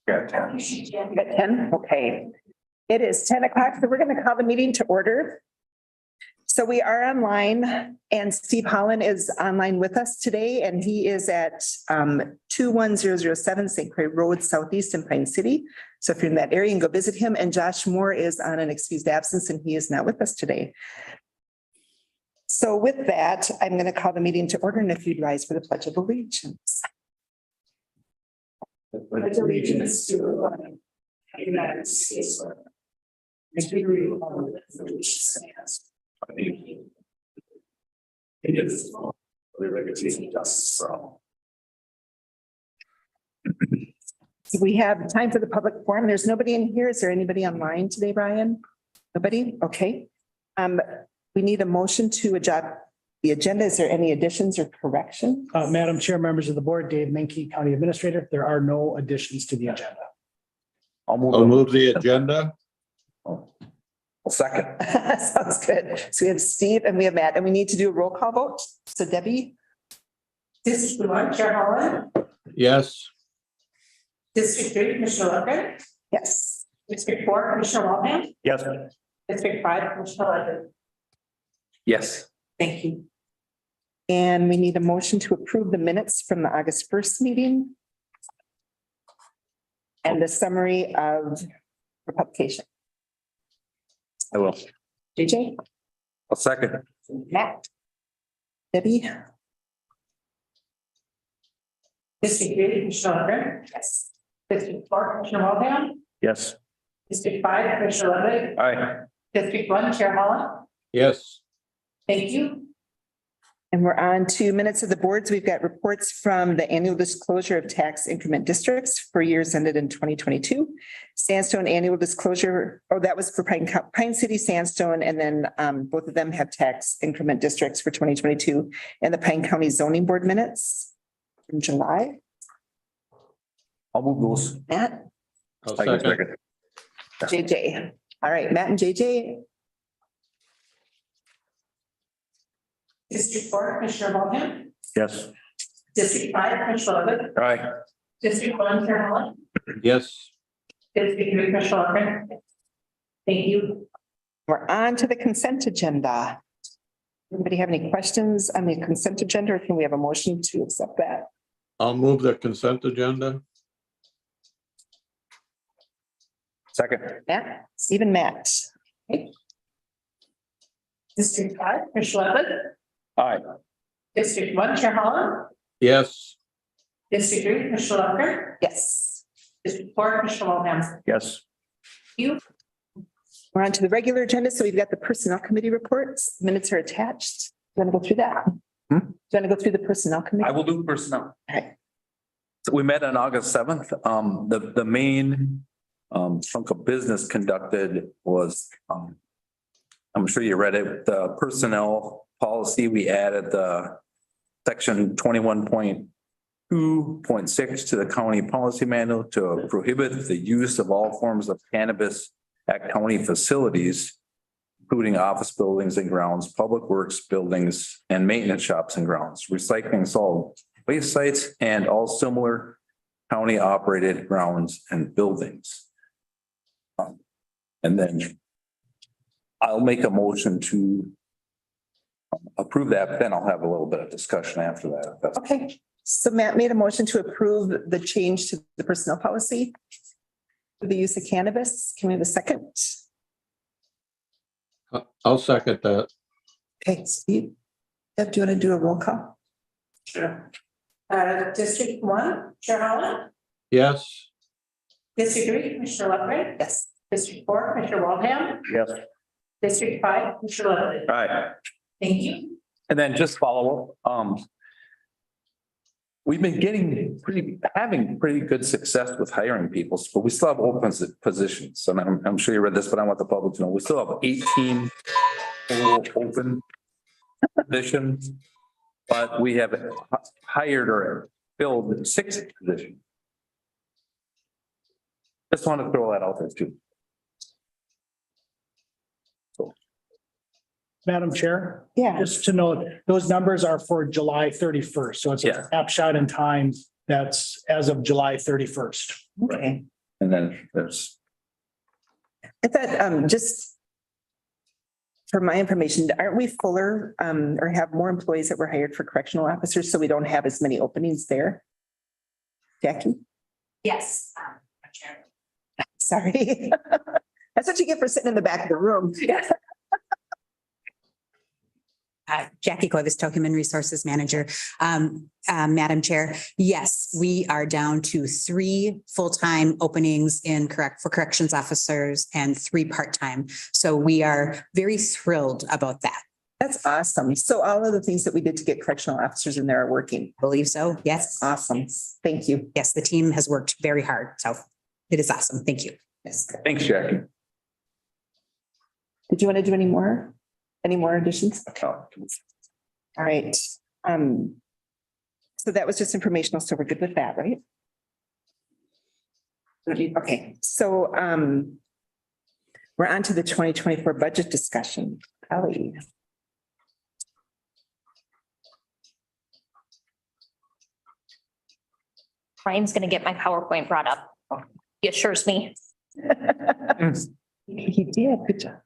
Got 10. You got 10? Okay. It is 10 o'clock, so we're going to call the meeting to order. So we are online and Steve Holland is online with us today and he is at 21007 St. Croix Road Southeast in Pine City. So if you're in that area, you can go visit him. And Josh Moore is on an excused absence and he is not with us today. So with that, I'm going to call the meeting to order and if you'd rise for the Pledge of Allegiance. Pledge allegiance to the United States and to the republic for which it stands. It is the liberty and justice for all. We have time for the public forum. There's nobody in here. Is there anybody online today, Brian? Nobody? Okay. We need a motion to adopt the agenda. Is there any additions or corrections? Madam Chair, members of the board, Dave Menke, County Administrator, there are no additions to the agenda. I'll I'll move the agenda. second. Sounds good. So we have Steve and we have Matt and we need to do a roll call vote. So Debbie? District one, Chair Holland. Yes. District three, Commissioner Lundgren. Yes. District four, Commissioner Waltham. Yes. District five, Commissioner Lundgren. Yes. Thank you. And we need a motion to approve the minutes from the August 1st meeting. And the summary of the publication. I will. JJ? I'll second. Matt? Debbie? District three, Commissioner Lundgren. Yes. District four, Commissioner Waltham. Yes. District five, Commissioner Lundgren. Aye. District one, Chair Holland. Yes. Thank you. And we're on to minutes of the boards. We've got reports from the annual disclosure of tax increment districts for years ended in 2022. Sandstone annual disclosure, that was for Pine City Sandstone, and then both of them have tax increment districts for 2022. And the Pine County Zoning Board minutes from July. I'll move those. Matt, I'll second. JJ. All right, Matt and JJ. District four, Commissioner Waltham. Yes. District five, Commissioner Lundgren. Aye. District one, Chair Holland. Yes. District three, Commissioner Lundgren. Thank you. We're on to the consent agenda. Anybody have any questions on the consent agenda, or can we have a motion to accept that? I'll move the consent agenda. Second. Matt, Stephen, Matt. District five, Commissioner Lundgren. Aye. District one, Chair Holland. Yes. District three, Commissioner Lundgren. Yes. District four, Commissioner Waltham. Yes. You. We're on to the regular agenda. So we've got the personnel committee reports. Minutes are attached. Do you want to go through that? Do you want to go through the personnel committee? I will do personnel. Okay. So we met on August 7th. The main chunk of business conducted was, I'm sure you read it, the personnel policy. We added the section 21.2.6 to the county policy manual to prohibit the use of all forms of cannabis at county facilities, including office buildings and grounds, public works buildings, and maintenance shops and grounds, recycling solid waste sites, and all similar county operated grounds and buildings. And then I'll make a motion to approve that, but then I'll have a little bit of discussion after that. If that's Okay. So Matt made a motion to approve the change to the personnel policy for the use of cannabis. Can we have a second? I'll second that. Okay, Steve. Deb, do you want to do a roll call? Sure. District one, Chair Holland. Yes. District three, Commissioner Lundgren. Yes. District four, Commissioner Waltham. Yes. District five, Commissioner Lundgren. Aye. Thank you. And then just follow up, we've been having pretty good success with hiring people, but we still have open positions. And I'm sure you read this, but I want the public to know, we still have 18 open positions. But we have hired or filled 6 positions. Just want to throw that out there too. Madam Chair, Yeah. just to note, those numbers are for July 31st. So it's Yeah. a snapshot in time that's as of July 31st. Okay. And then there's, I thought, just for my information, aren't we fuller, or have more employees that were hired for correctional officers, so we don't have as many openings there? Jackie, Yes. sorry. That's what you get for sitting in the back of the room. Jackie Coivisto, Human Resources Manager. Madam Chair, yes, we are down to 3 full-time openings for corrections officers and 3 part-time. So we are very thrilled about that. That's awesome. So all of the things that we did to get correctional officers in there are working. I believe so. Yes. Awesome. Thank you. Yes, the team has worked very hard. So it is awesome. Thank you. Yes. thanks, Jackie. Did you want to do any more additions? All right. So that was just informational. So we're good with that, right? Okay, so we're on to the 2024 budget discussion. Ellie. Ryan's gonna get my PowerPoint brought up. He assures me. He did. Good job.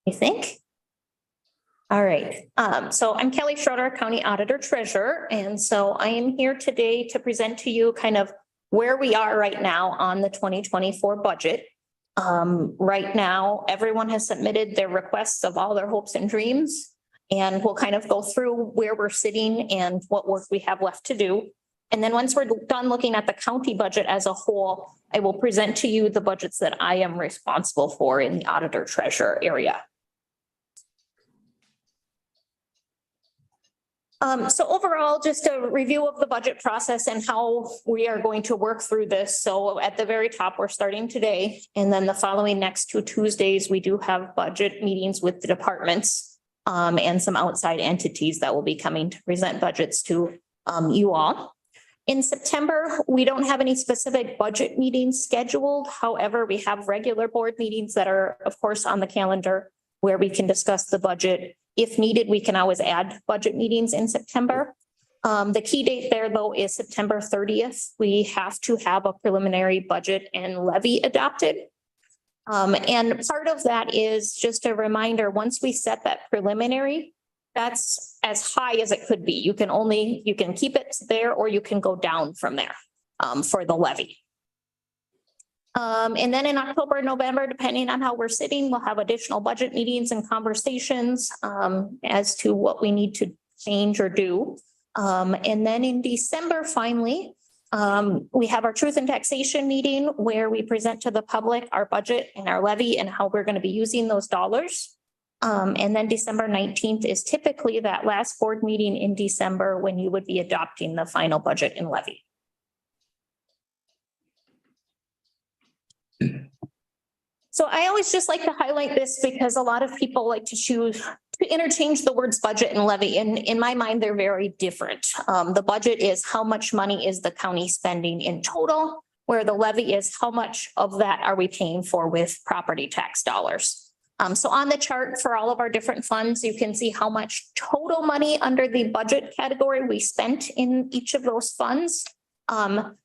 You think? All right, so I'm Kelly Schroeder, County Auditor Treasurer, and so I am here today to present to you kind of where we are right now on the 2024 budget. Right now, everyone has submitted their requests of all their hopes and dreams, and we'll kind of go through where we're sitting and what work we have left to do. And then once we're done looking at the county budget as a whole, I will present to you the budgets that I am responsible for in the Auditor Treasurer area. So overall, just a review of the budget process and how we are going to work through this. So at the very top, we're starting today. And then the following next 2 Tuesdays, we do have budget meetings with the departments and some outside entities that will be coming to present budgets to you all. In September, we don't have any specific budget meetings scheduled. However, we have regular board meetings that are, of course, on the calendar where we can discuss the budget. If needed, we can always add budget meetings in September. The key date there, though, is September 30th. We have to have a preliminary budget and levy adopted. And part of that is just a reminder, once we set that preliminary, that's as high as it could be. You can keep it there or you can go down from there for the levy. And then in October, November, depending on how we're sitting, we'll have additional budget meetings and conversations as to what we need to change or do. And then in December, finally, we have our truth and taxation meeting where we present to the public our budget and our levy and how we're going to be using those dollars. And then December 19th is typically that last board meeting in December when you would be adopting the final budget and levy. So I always just like to highlight this because a lot of people like to choose to interchange the words budget and levy. And in my mind, they're very different. The budget is how much money is the county spending in total, where the levy is how much of that are we paying for with property tax dollars. So on the chart for all of our different funds, you can see how much total money under the budget category we spent in each of those funds.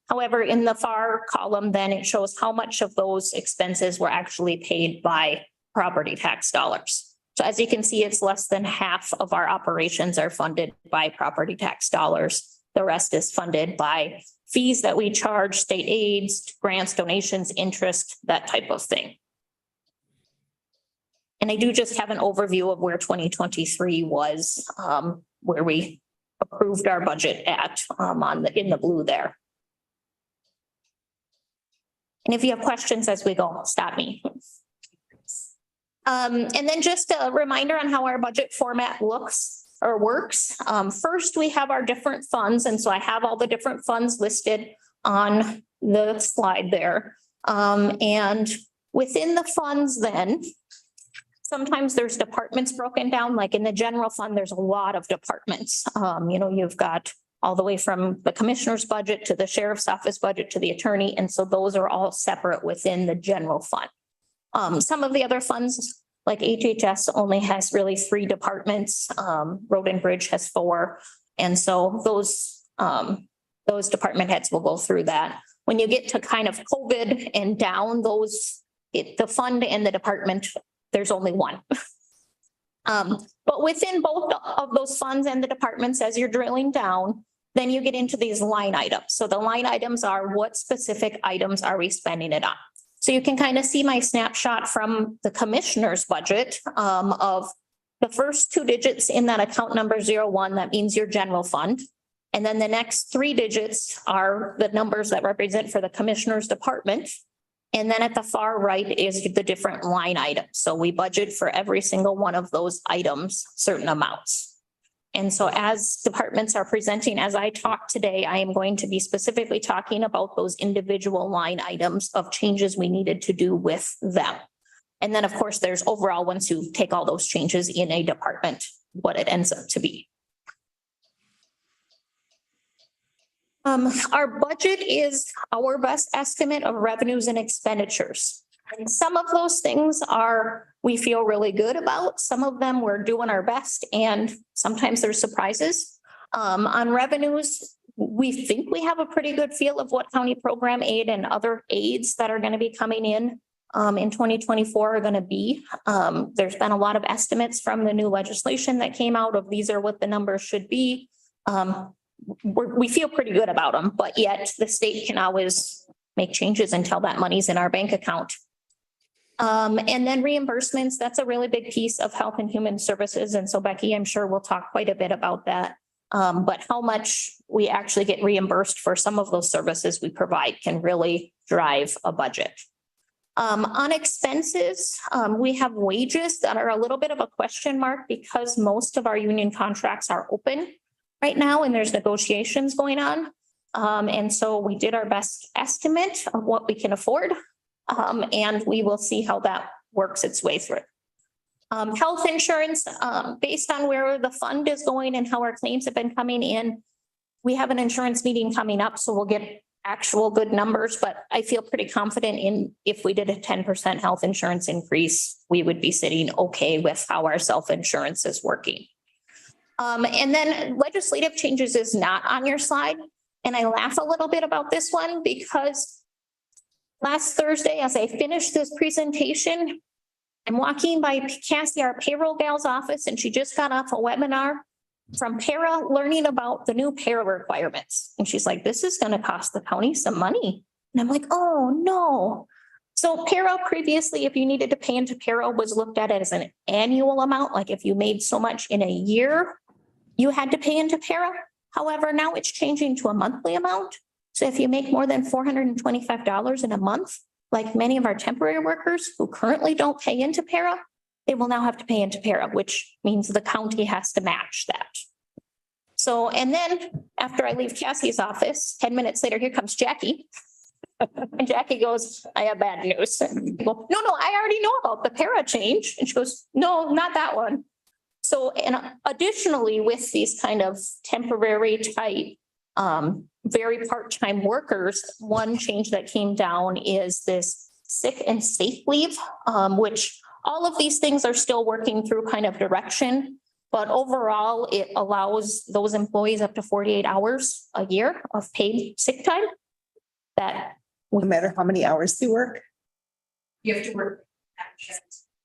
However, in the far column, then it shows how much of those expenses were actually paid by property tax dollars. So as you can see, it's less than half of our operations are funded by property tax dollars. The rest is funded by fees that we charge, state aids, grants, donations, interest, that type of thing. And I do just have an overview of where 2023 was, where we approved our budget at in the blue there. And if you have questions as we go, stop me. And then just a reminder on how our budget format looks or works. First, we have our different funds. And so I have all the different funds listed on the slide there. And within the funds then, sometimes there's departments broken down, like in the general fund, there's a lot of departments. You've got all the way from the commissioner's budget to the sheriff's office budget to the attorney. And so those are all separate within the general fund. Some of the other funds, Like HHS only has really 3 departments. Road and Bridge has 4. And so those department heads will go through that. When you get to kind of COVID and down, the fund and the department, there's only 1. But within both of those funds and the departments, as you're drilling down, then you get into these line items. So the line items are what specific items are we spending it on? So you can kind of see my snapshot from the commissioner's budget of the first 2 digits in that account number 01, that means your general fund. And then the next 3 digits are the numbers that represent for the commissioner's department. And then at the far right is the different line items. So we budget for every single one of those items, certain amounts. And so as departments are presenting, as I talk today, I am going to be specifically talking about those individual line items of changes we needed to do with them. And then, of course, there's overall, once you take all those changes in a department, what it ends up to be. Our budget is our best estimate of revenues and expenditures. And some of those things we feel really good about. Some of them we're doing our best, and sometimes there's surprises. On revenues, we think we have a pretty good feel of what county program aid and other aids that are going to be coming in 2024 are going to be. There's been a lot of estimates from the new legislation that came out of these are what the numbers should be. We feel pretty good about them, but yet the state can always make changes until that money's in our bank account. And then reimbursements, that's a really big piece of Health and Human Services. And so Becky, I'm sure we'll talk quite a bit about that. But how much we actually get reimbursed for some of those services we provide can really drive a budget. On expenses, we have wages that are a little bit of a question mark because most of our union contracts are open right now and there's negotiations going on. And so we did our best estimate of what we can afford. And we will see how that works its way through. Health insurance, based on where the fund is going and how our claims have been coming in, we have an insurance meeting coming up, so we'll get actual good numbers, but I feel pretty confident in if we did a 10% health insurance increase, we would be sitting okay with how our self-insurance is working. And then legislative changes is not on your slide. And I laugh a little bit about this one because last Thursday, as I finished this presentation, I'm walking by Cassie, our payroll gal's office, and she just got off a webinar from para learning about the new para requirements. And she's like, this is going to cost the county some money. And I'm like, oh no. So para previously, if you needed to pay into para, was looked at as an annual amount. Like if you made so much in a year, you had to pay into para. However, now it's changing to a monthly amount. So if you make more than $425 in a month, like many of our temporary workers who currently don't pay into para, they will now have to pay into para, which means the county has to match that. So, and then after I leave Cassie's office, 10 minutes later, here comes Jackie. And Jackie goes, I have bad news. And I go, no, I already know about the para change. And she goes, no, not that one. So, and additionally, with these kind of temporary type, very part-time workers, one change that came down is this sick and safe leave, which all of these things are still working through kind of direction. But overall, it allows those employees up to 48 hours a year of paid sick time. That No matter how many hours they work. You have to work.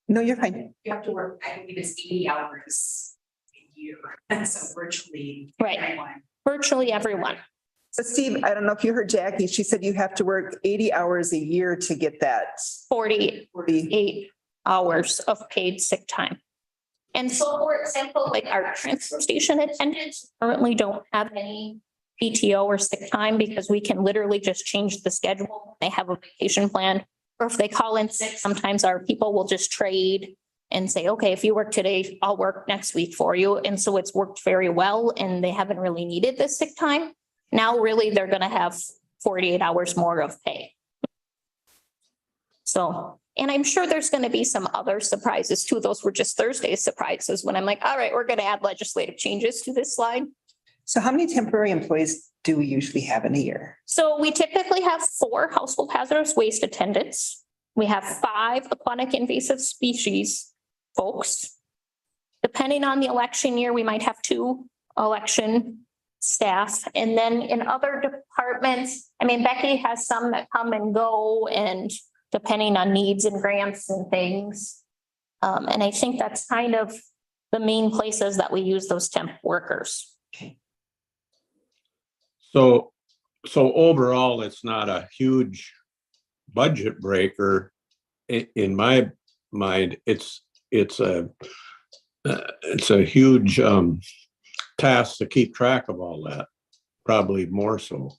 No, you're fine. You have to work, I believe it's 80 hours a year. And so virtually. Right. everyone. virtually everyone. So Steve, I don't know if you heard Jackie, she said you have to work 80 hours a year to get that 48 40. hours of paid sick time. And so, for example, like our transfer station attendants currently don't have any PTO or sick time because we can literally just change the schedule. They have a vacation plan. Or if they call in sick, sometimes our people will just trade and say, okay, if you work today, I'll work next week for you. And so it's worked very well and they haven't really needed this sick time. Now, really, they're going to have 48 hours more of pay. So, and I'm sure there's going to be some other surprises too. Those were just Thursday's surprises when I'm like, all right, we're going to add legislative changes to this slide. So how many temporary employees do we usually have in a year? So we typically have 4 household hazardous waste attendants. We have 5 aquatic invasive species folks. Depending on the election year, we might have 2 election staff. And then in other departments, I mean, Becky has some that come and go and depending on needs and grants and things. And I think that's kind of the main places that we use those temp workers. So overall, it's not a huge budget breaker. In my mind, it's a huge task to keep track of all that, probably more so.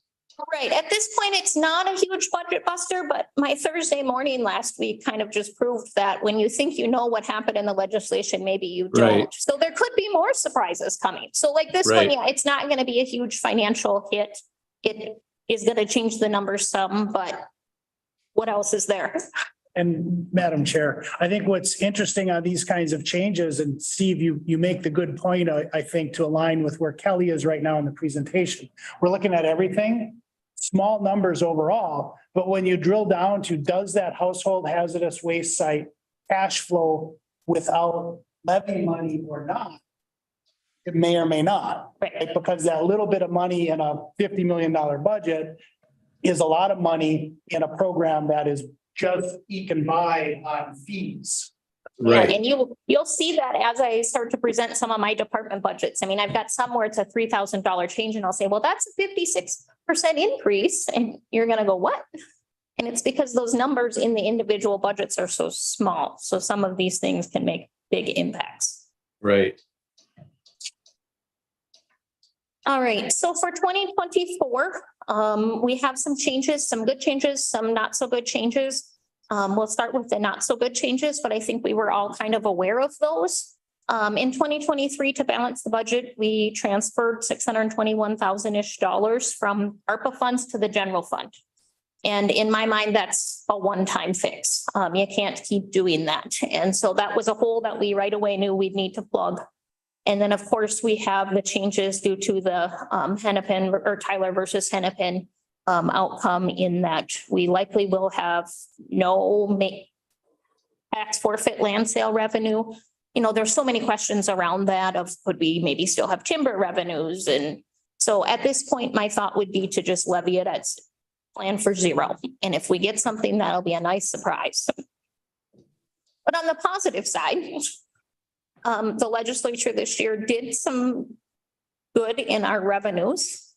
Right. At this point, it's not a huge budget buster, but my Thursday morning last week kind of just proved that when you think you know what happened in the legislation, maybe you don't. Right. So there could be more surprises coming. So like this one, Right. yeah, it's not going to be a huge financial hit. It is going to change the numbers some, but what else is there? And Madam Chair, I think what's interesting on these kinds of changes, and Steve, you make the good point, I think, to align with where Kelly is right now in the presentation. We're looking at everything, small numbers overall, but when you drill down to, does that household hazardous waste site cash flow without levy money or not? It may or may not, right? Because that little bit of money in a $50 million budget is a lot of money in a program that is just eking by on fees. Right. Yeah, and you'll see that as I start to present some of my department budgets. I mean, I've got some where it's a $3,000 change and I'll say, well, that's a 56% increase. And you're going to go, what? And it's because those numbers in the individual budgets are so small. So some of these things can make big impacts. Right. All right, so for 2024, we have some changes, some good changes, some not so good changes. We'll start with the not so good changes, but I think we were all kind of aware of those. In 2023, to balance the budget, we transferred $621,000-ish from ARPA funds to the general fund. And in my mind, that's a one-time fix. You can't keep doing that. And so that was a hole that we right away knew we'd need to plug. And then, of course, we have the changes due to the Hennepin or Tyler versus Hennepin outcome in that we likely will have no tax forfeit land sale revenue. You know, there's so many questions around that of could we maybe still have timber revenues? And so at this point, my thought would be to just levy it at plan for 0. And if we get something, that'll be a nice surprise. But on the positive side, the legislature this year did some good in our revenues.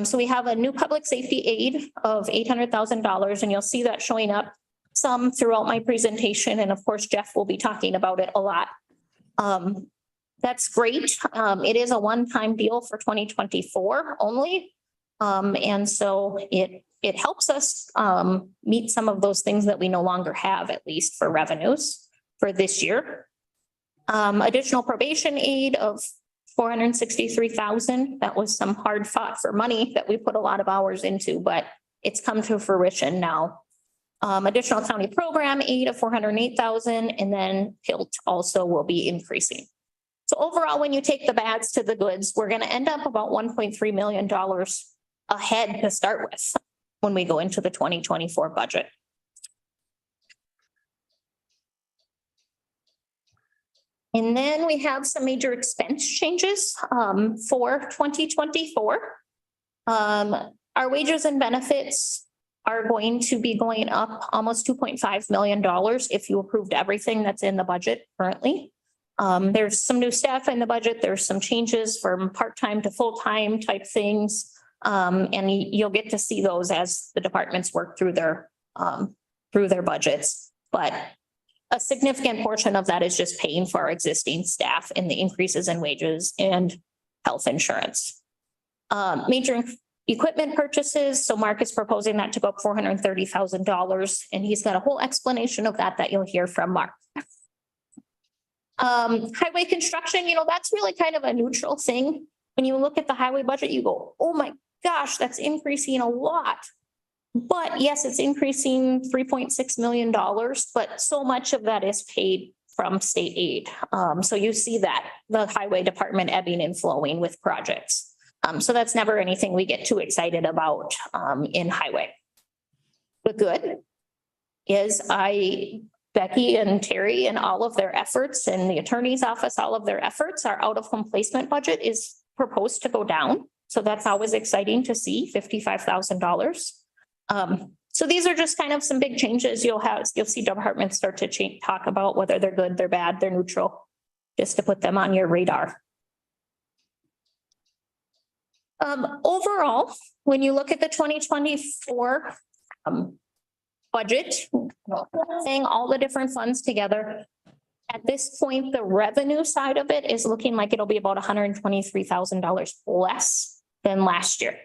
So we have a new public safety aid of $800,000, and you'll see that showing up some throughout my presentation. And of course, Jeff will be talking about it a lot. That's great. It is a one-time deal for 2024 only. And so it helps us meet some of those things that we no longer have, at least for revenues for this year. Additional probation aid of $463,000. That was some hard fought for money that we put a lot of hours into, but it's come to fruition now. Additional county program aid of $408,000, and then PILT also will be increasing. So overall, when you take the bads to the goods, we're going to end up about $1.3 million ahead to start with when we go into the 2024 budget. And then we have some major expense changes for 2024. Our wages and benefits are going to be going up almost $2.5 million if you approved everything that's in the budget currently. There's some new staff in the budget. There's some changes from part-time to full-time type things. And you'll get to see those as the departments work through their budgets. But a significant portion of that is just paying for our existing staff and the increases in wages and health insurance. Major equipment purchases. So Mark is proposing that to go up $430,000, and he's got a whole explanation of that you'll hear from Mark. Highway construction, you know, that's really kind of a neutral thing. When you look at the highway budget, you go, oh my gosh, that's increasing a lot. But yes, it's increasing $3.6 million, but so much of that is paid from state aid. So you see that the highway department ebbing and flowing with projects. So that's never anything we get too excited about in highway. The good is I Becky and Terry and all of their efforts and the attorney's office, all of their efforts, our out-of-home placement budget is proposed to go down. So that's always exciting to see, $55,000. So these are just kind of some big changes you'll see departments start to talk about whether they're good, they're bad, they're neutral, just to put them on your radar. Overall, when you look at the 2024 budget, saying all the different funds together, at this point, the revenue side of it is looking like it'll be about $123,000 less than last year.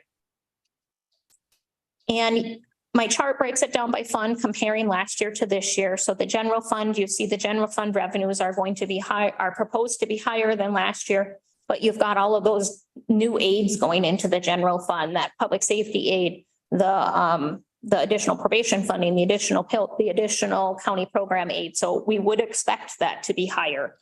And my chart breaks it down by fund, comparing last year to this year. So the general fund, you see the general fund revenues are going to be high, are proposed to be higher than last year. But you've got all of those new aids going into the general fund, that public safety aid, the additional probation funding, the additional PILT, the additional county program aid. So we would expect that to be higher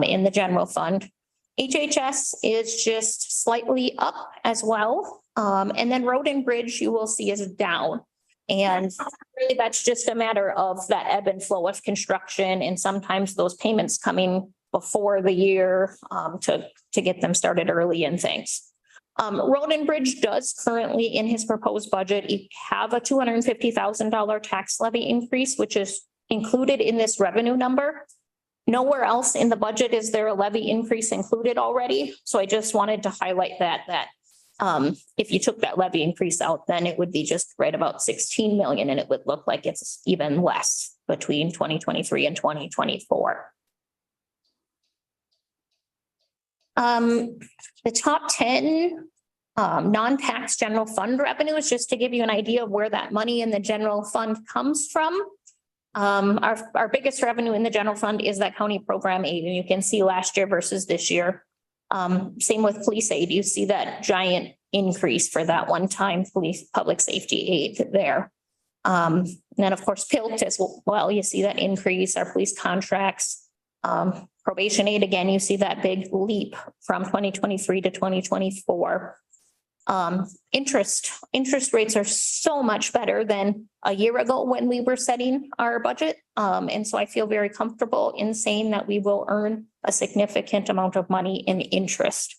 in the general fund. HHS is just slightly up as well. And then road and bridge you will see is down. And really that's just a matter of that ebb and flow of construction and sometimes those payments coming before the year to get them started early and things. Road and Bridge does currently in his proposed budget have a $250,000 tax levy increase, which is included in this revenue number. Nowhere else in the budget is there a levy increase included already. So I just wanted to highlight that if you took that levy increase out, then it would be just right about 16 million and it would look like it's even less between 2023 and 2024. The top 10 non-tax general fund revenues, just to give you an idea of where that money in the general fund comes from. Our biggest revenue in the general fund is that county program aid, and you can see last year versus this year. Same with police aid. You see that giant increase for that one-time police public safety aid there. And then of course, PILT as well. You see that increase, our police contracts, probation aid. Again, you see that big leap from 2023 to 2024. Interest rates are so much better than a year ago when we were setting our budget. And so I feel very comfortable in saying that we will earn a significant amount of money in interest.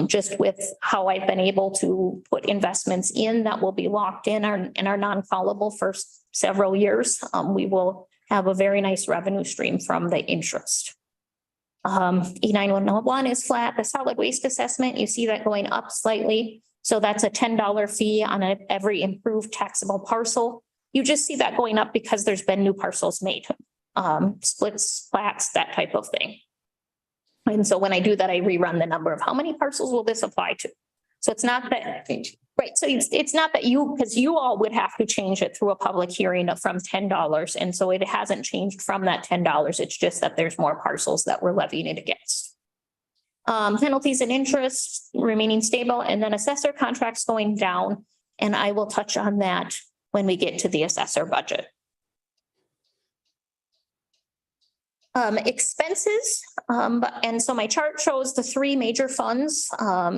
Just with how I've been able to put investments in that will be locked in our non-callable for several years. We will have a very nice revenue stream from the interest. E911 is flat. The solid waste assessment, you see that going up slightly. So that's a $10 fee on every improved taxable parcel. You just see that going up because there's been new parcels made, splits, flats, that type of thing. And so when I do that, I rerun the number of how many parcels will this apply to? So it's not that, right? So it's not that because you all would have to change it through a public hearing from $10. And so it hasn't changed from that $10. It's just that there's more parcels that we're levying it against. Penalties and interest remaining stable, and then assessor contracts going down. And I will touch on that when we get to the assessor budget. Expenses, and so my chart shows the three major funds.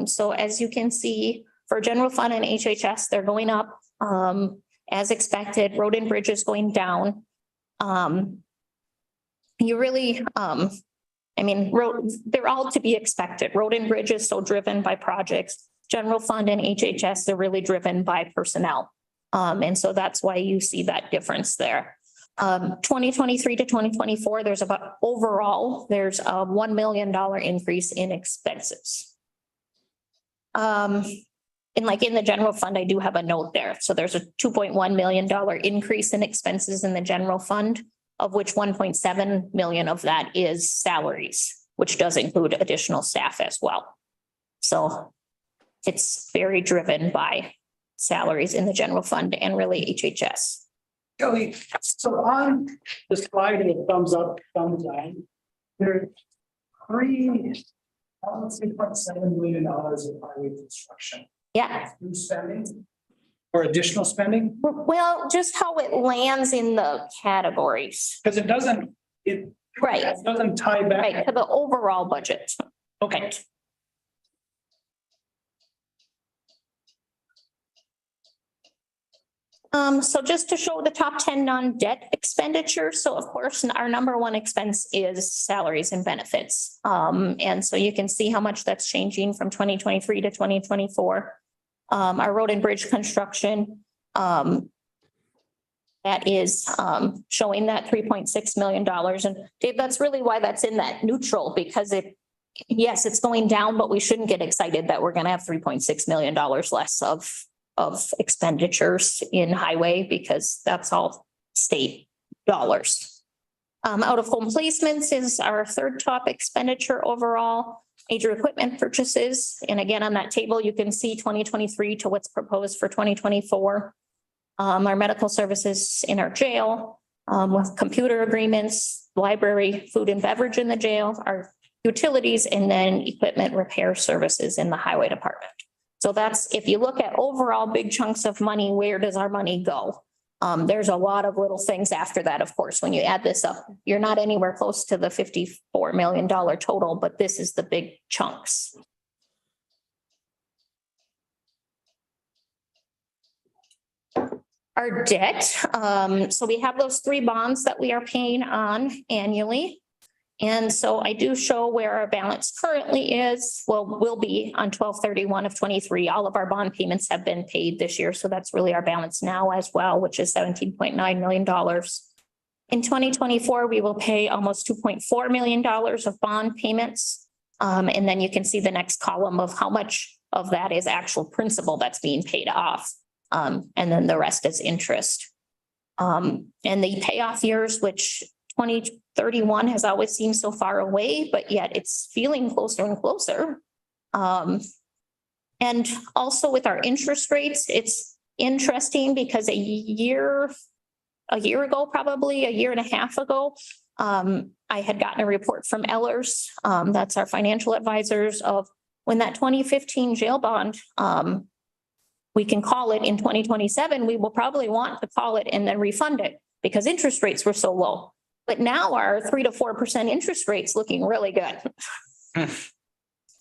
So as you can see, for general fund and HHS, they're going up as expected. Road and bridge is going down. You really, they're all to be expected. Road and bridge is so driven by projects. General fund and HHS, they're really driven by personnel. And so that's why you see that difference there. 2023 to 2024, there's a $1 million increase in expenses. And like in the general fund, I do have a note there. So there's a $2.1 million increase in expenses in the general fund, of which 1.7 million of that is salaries, which does include additional staff as well. So it's very driven by salaries in the general fund and really HHS. Kelly, so on the slide, it thumbs up, thumbs down. There's $3.7 million of highway construction. Yeah. New spending or additional spending? Well, just how it lands in the categories. Because it doesn't tie back. Right, to the overall budget. Okay. So just to show the top 10 non-debt expenditures. So of course, our number one expense is salaries and benefits. And so you can see how much that's changing from 2023 to 2024. Our road and bridge construction, that is showing that $3.6 million. And Dave, that's really why that's in that neutral, because yes, it's going down, but we shouldn't get excited that we're going to have $3.6 million less of expenditures in highway, because that's all state dollars. Out of home placements is our third top expenditure overall. Major equipment purchases. And again, on that table, you can see 2023 to what's proposed for 2024. Our medical services in our jail, with computer agreements, library, food and beverage in the jail, our utilities, and then equipment repair services in the highway department. So that's, if you look at overall big chunks of money, where does our money go? There's a lot of little things after that, of course, when you add this up, you're not anywhere close to the $54 million total, but this is the big chunks. Our debt, so we have those three bonds that we are paying on annually. And so I do show where our balance currently is, will be on 12/31 of 23. All of our bond payments have been paid this year. So that's really our balance now as well, which is $17.9 million. In 2024, we will pay almost $2.4 million of bond payments. And then you can see the next column of how much of that is actual principal that's being paid off. And then the rest is interest. And the payoff years, which 2031 has always seemed so far away, but yet it's feeling closer and closer. And also with our interest rates, it's interesting because a year ago, probably a year and a half ago, I had gotten a report from Ellers, that's our financial advisors, of when that 2015 jail bond, we can call it in 2027, we will probably want to call it and then refund it because interest rates were so low. But now our 3 to 4% interest rate's looking really good.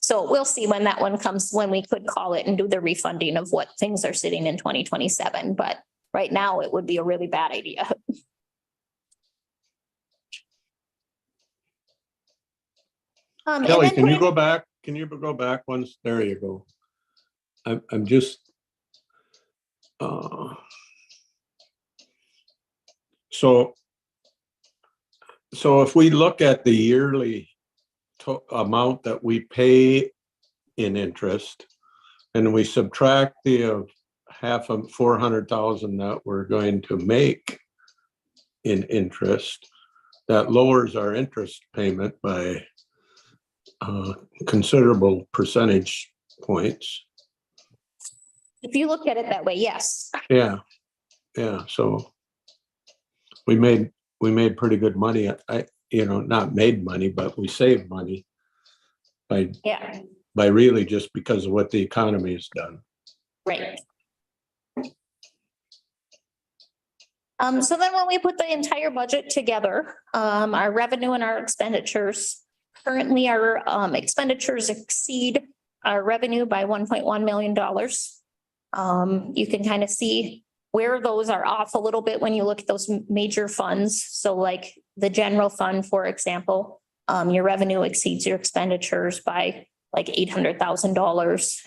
So we'll see when that one comes, when we could call it and do the refunding of what things are sitting in 2027. But right now it would be a really bad idea. Kelly, can you go back? Can you go back once? There you go. I'm just. So if we look at the yearly amount that we pay in interest, and we subtract the half of 400,000 that we're going to make in interest, that lowers our interest payment by considerable percentage points. If you look at it that way, yes. Yeah. So we made pretty good money. Not made money, but we saved money by really just because of what the economy has done. Right. So then when we put the entire budget together, our revenue and our expenditures, currently our expenditures exceed our revenue by $1.1 million. You can kind of see where those are off a little bit when you look at those major funds. So like the general fund, for example, your revenue exceeds your expenditures by like $800,000.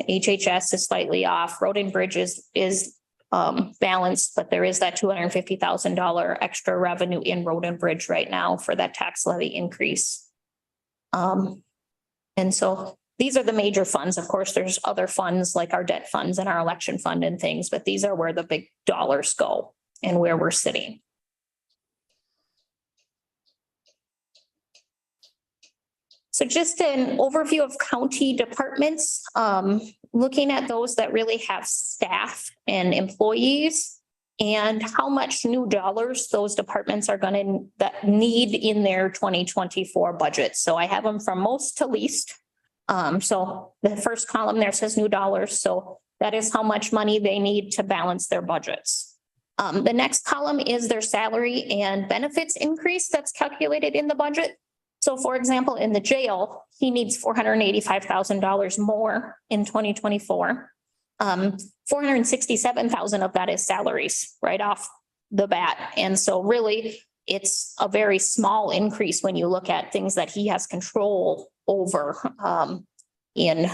HHS is slightly off. Road and bridges is balanced, but there is that $250,000 extra revenue in road and bridge right now for that tax levy increase. And so these are the major funds. Of course, there's other funds like our debt funds and our election fund and things, but these are where the big dollars go and where we're sitting. So just an overview of county departments, looking at those that really have staff and employees and how much new dollars those departments are going to need in their 2024 budget. So I have them from most to least. So the first column there says new dollars. So that is how much money they need to balance their budgets. The next column is their salary and benefits increase that's calculated in the budget. So for example, in the jail, he needs $485,000 more in 2024. $467,000 of that is salaries right off the bat. And so really, it's a very small increase when you look at things that he has control over in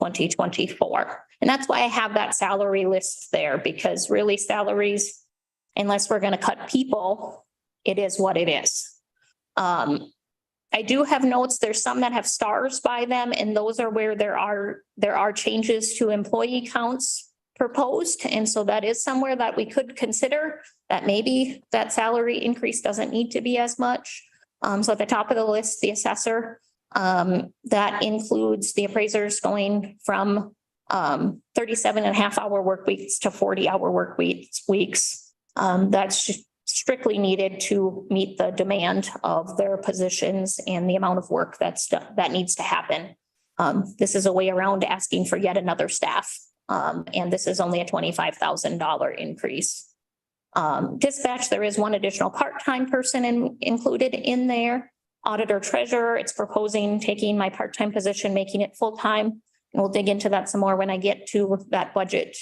2024. And that's why I have that salary list there, because really salaries, unless we're going to cut people, it is what it is. I do have notes. There's some that have stars by them, and those are where there are changes to employee counts proposed. And so that is somewhere that we could consider that maybe that salary increase doesn't need to be as much. So at the top of the list, the assessor, that includes the appraisers going from 37.5-hour work weeks to 40-hour work weeks. That's strictly needed to meet the demand of their positions and the amount of work that needs to happen. This is a way around asking for yet another staff. And this is only a $25,000 increase. Dispatch, there is one additional part-time person included in there. Auditor treasurer, it's proposing taking my part-time position, making it full-time. And we'll dig into that some more when I get to that budget.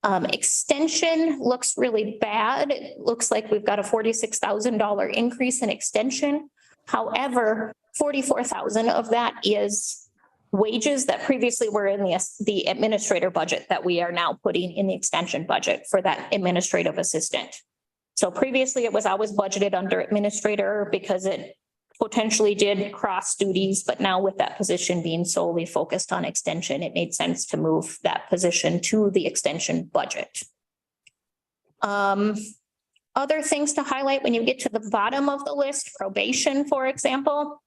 Extension looks really bad. It looks like we've got a $46,000 increase in extension. However, $44,000 of that is wages that previously were in the administrator budget that we are now putting in the extension budget for that administrative assistant. So previously it was always budgeted under administrator because it potentially did cross duties, but now with that position being solely focused on extension, it made sense to move that position to the extension budget. Other things to highlight when you get to the bottom of the list, probation, for example.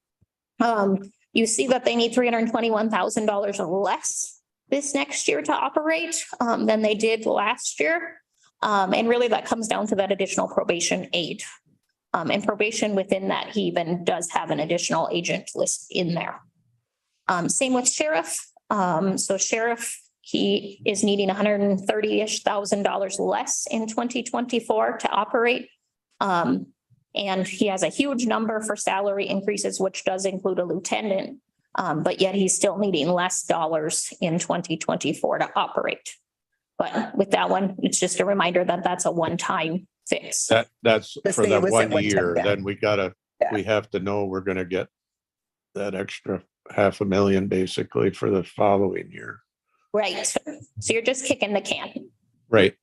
You see that they need $321,000 less this next year to operate than they did last year. And really that comes down to that additional probation aid. And probation within that, he even does have an additional agent list in there. Same with sheriff. So sheriff, he is needing $130,000 less in 2024 to operate. And he has a huge number for salary increases, which does include a lieutenant. But yet he's still needing less dollars in 2024 to operate. But with that one, it's just a reminder that that's a one-time fix. That's Let's for say it that was at 1 one time, year, yeah. then we have to know we're gonna get that extra $500,000 basically for the following year. Right. So you're just kicking the can, Right,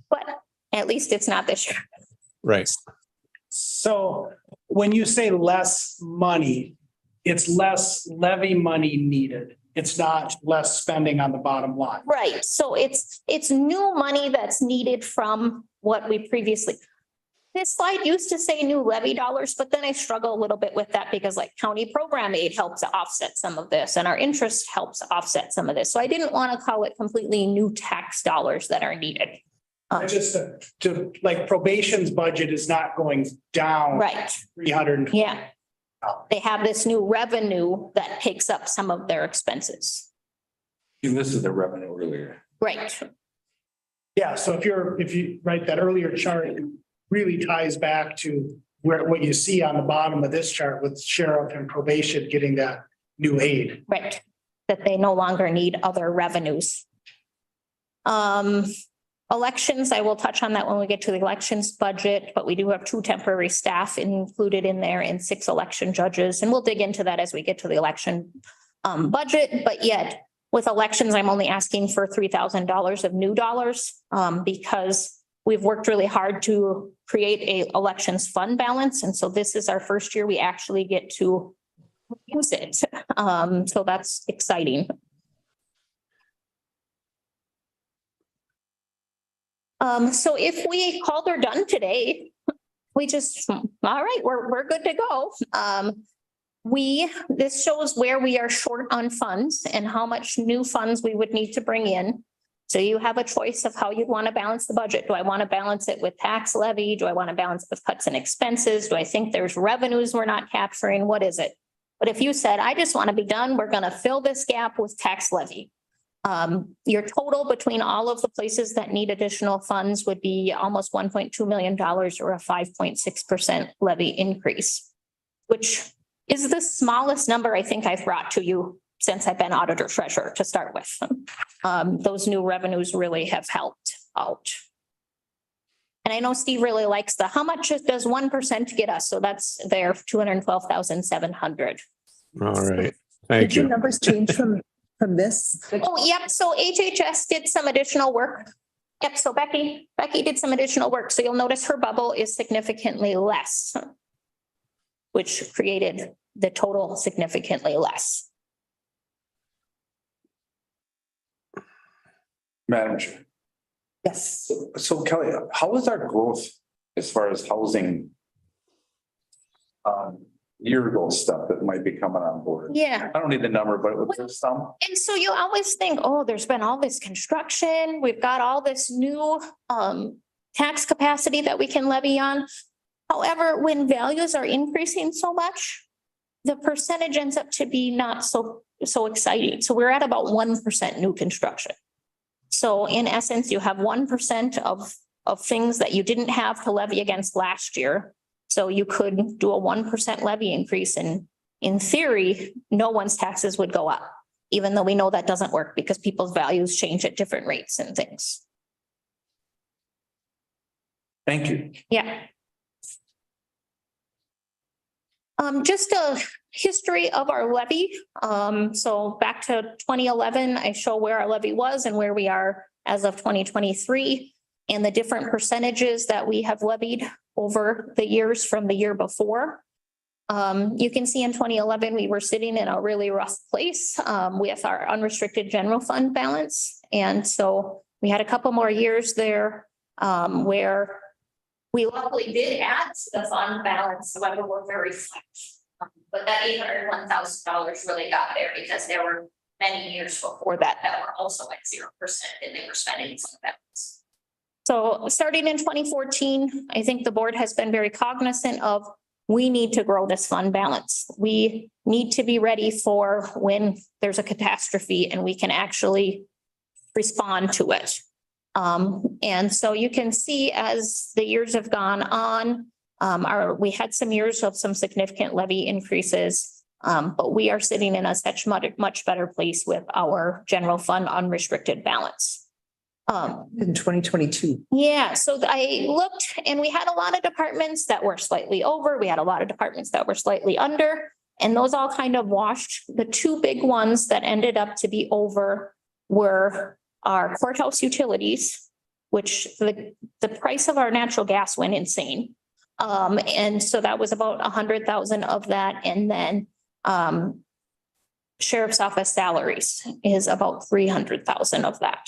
but at least it's not this year. right. So when you say less money, it's less levy money needed. It's not less spending on the bottom line. Right. So it's new money that's needed from what we previously. This slide used to say new levy dollars, but then I struggle a little bit with that because like county program aid helps to offset some of this and our interest helps offset some of this. So I didn't want to call it completely new tax dollars that are needed. Just to like probation's budget is not going down. Right. 300. Yeah. They have this new revenue that takes up some of their expenses. You listed the revenue earlier. Right. Yeah, so if you write that earlier chart, it really ties back to what you see on the bottom of this chart with sheriff and probation getting that new aid. Right. That they no longer need other revenues. Elections, I will touch on that when we get to the elections budget, but we do have 2 temporary staff included in there and 6 election judges. And we'll dig into that as we get to the election budget. But yet with elections, I'm only asking for $3,000 of new dollars because we've worked really hard to create a elections fund balance. And so this is our first year we actually get to use it. So that's exciting. So if we called her done today, we just, all right, we're good to go. This shows where we are short on funds and how much new funds we would need to bring in. So you have a choice of how you'd want to balance the budget. Do I want to balance it with tax levy? Do I want to balance it with cuts and expenses? Do I think there's revenues we're not capturing? What is it? But if you said, I just want to be done, we're going to fill this gap with tax levy. Your total between all of the places that need additional funds would be almost $1.2 million or a 5.6% levy increase, which is the smallest number I think I've brought to you since I've been auditor treasurer to start with. Those new revenues really have helped out. And I know Steve really likes how much does 1% get us? So that's their 212,700. All right, thank Did your you. numbers change from this? Oh, yep. So HHS did some additional work. Yep. So Becky did some additional work. So you'll notice her bubble is significantly less, which created the total significantly less. Madam Chair. Yes. So Kelly, how is our growth as far as housing? Year ago stuff that might be coming on board. Yeah. I don't need the number, but there's some. And so you always think, oh, there's been all this construction, we've got all this new tax capacity that we can levy on. However, when values are increasing so much, the percentage ends up to be not so exciting. So we're at about 1% new construction. So in essence, you have 1% of things that you didn't have to levy against last year. So you could do a 1% levy increase, and in theory, no one's taxes would go up, even though we know that doesn't work because people's values change at different rates and things. Thank you. Yeah. Just a history of our levy. So back to 2011, I show where our levy was and where we are as of 2023 and the different percentages that we have levied over the years from the year before. You can see in 2011, we were sitting in a really rough place with our unrestricted general fund balance. And so we had a couple more years there where we luckily did add to the fund balance, however, we're very flat. But that $801,000 really got there because there were many years before that were also at 0% and they were spending fund balance. So starting in 2014, I think the board has been very cognizant of we need to grow this fund balance. We need to be ready for when there's a catastrophe and we can actually respond to it. And so you can see as the years have gone on, we had some years of some significant levy increases, but we are sitting in a much better place with our general fund unrestricted balance. In 2022. Yeah, so I looked and we had a lot of departments that were slightly over. We had a lot of departments that were slightly under, and those all kind of washed. The two big ones that ended up to be over were our courthouse utilities, which the price of our natural gas went insane. And so that was about 100,000 of that. And then sheriff's office salaries is about 300,000 of that.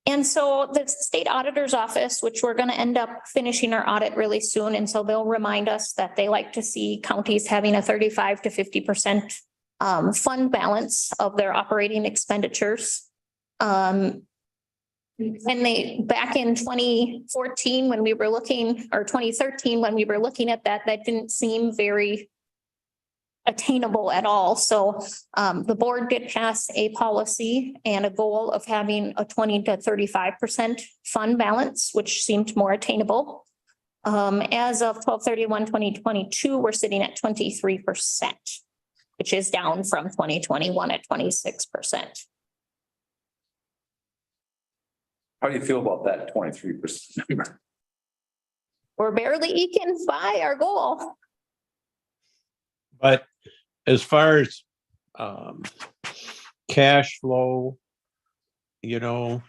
And so the state auditor's office, which we're going to end up finishing our audit really soon. And so they'll remind us that they like to see counties having a 35 to 50% fund balance of their operating expenditures. And they, back in 2014, when we were looking, or 2013, when we were looking at that, that didn't seem very attainable at all. So the board did pass a policy and a goal of having a 20 to 35% fund balance, which seemed more attainable. As of 12/31/2022, we're sitting at 23%, which is down from 2021 at 26%. How do you feel about that 23% number? We're barely eking by our goal. But as far as cash flow, you know,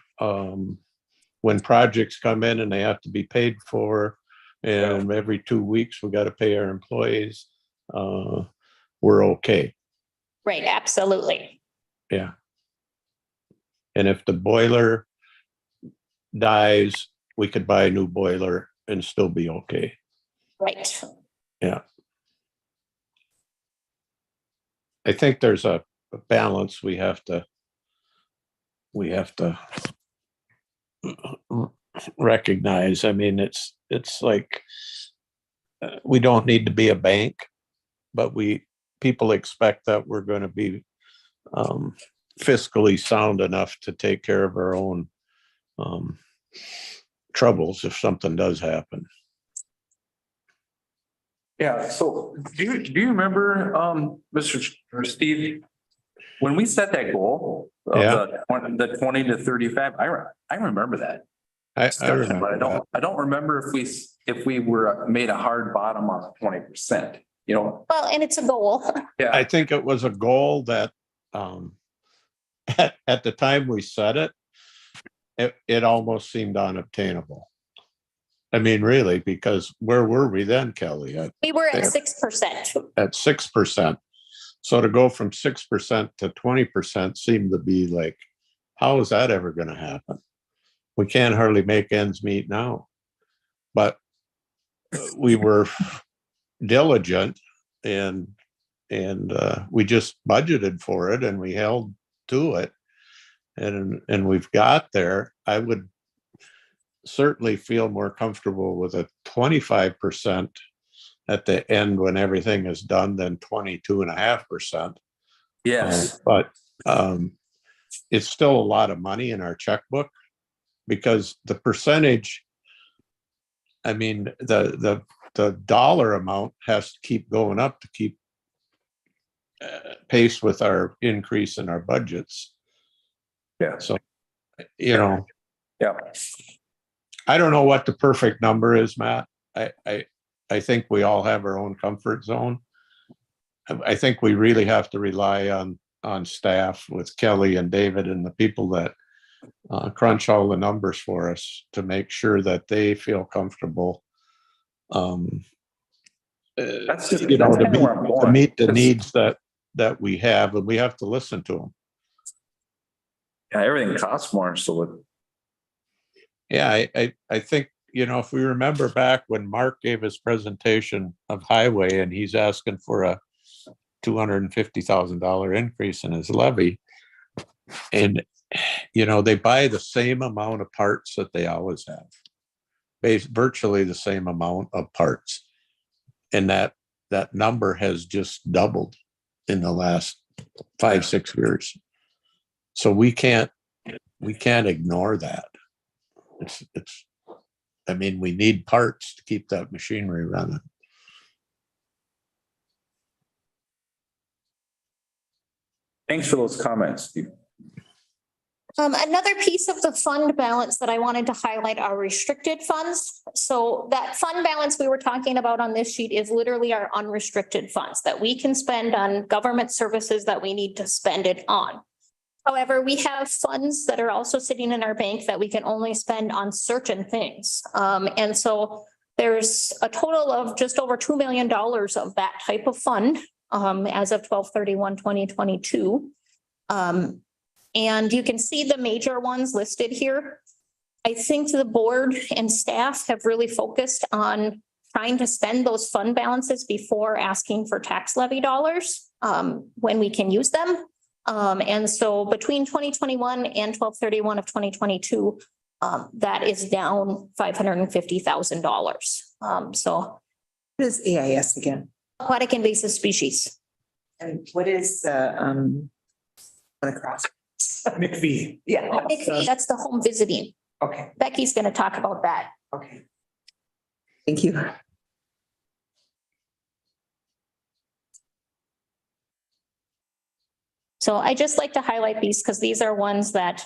when projects come in and they have to be paid for, and every 2 weeks we got to pay our employees, we're okay. Right, absolutely. Yeah. And if the boiler dies, we could buy a new boiler and still be okay. Right. Yeah. I think there's a balance we have to recognize. I mean, it's like we don't need to be a bank, but people expect that we're going to be fiscally sound enough to take care of our own troubles if something does happen. Yeah, so do you remember, Mr. or Steve? When we set that goal of the 20 to 35, I remember that. I Discussion, but remember that. I don't remember if we were made a hard bottom on 20%, you know? Well, and it's a goal. I Yeah, think it was a goal that, at the time we set it, it almost seemed unobtainable. I mean, really, because where were we then, Kelly? We were at Yeah. 6%. At 6%. So to go from 6% to 20% seemed to be like, how is that ever going to happen? We can't hardly make ends meet now. But we were diligent and we just budgeted for it and we held to it. And we've got there. I would certainly feel more comfortable with a 25% at the end when everything is done than 22.5%. yes, But it's still a lot of money in our checkbook because the percentage, I mean, the dollar amount has to keep going up to keep pace with our increase in our budgets. yeah, So, you know, yeah. I don't know what the perfect number is, Matt. I think we all have our own comfort zone. I think we really have to rely on staff with Kelly and David and the people that crunch all the numbers for us to make sure that they feel comfortable. That's just, You know, that's kind of where I'm to going. meet the needs that we have, and we have to listen to them. Yeah, everything costs more, so it, Yeah, I think, you know, if we remember back when Mark gave his presentation of highway and he's asking for a $250,000 increase in his levy. And, you know, they buy the same amount of parts that they always have. Virtually the same amount of parts. And that number has just doubled in the last 5-6 years. So we can't ignore that. It's I mean, we need parts to keep that machinery running. thanks for those comments, Steve. Another piece of the fund balance that I wanted to highlight are restricted funds. So that fund balance we were talking about on this sheet is literally our unrestricted funds that we can spend on government services that we need to spend it on. However, we have funds that are also sitting in our bank that we can only spend on certain things. And so there's a total of just over $2 million of that type of fund as of 12/31/2022. And you can see the major ones listed here. I think the board and staff have really focused on trying to spend those fund balances before asking for tax levy dollars when we can use them. And so between 2021 and 12/31/2022, that is down $550,000. So What is AIS again? aquatic invasive species. And what is the across? McPhee. Yeah, That's the home visiting. okay, Becky's going to talk about that. okay. Thank you. So I just like to highlight these because these are ones that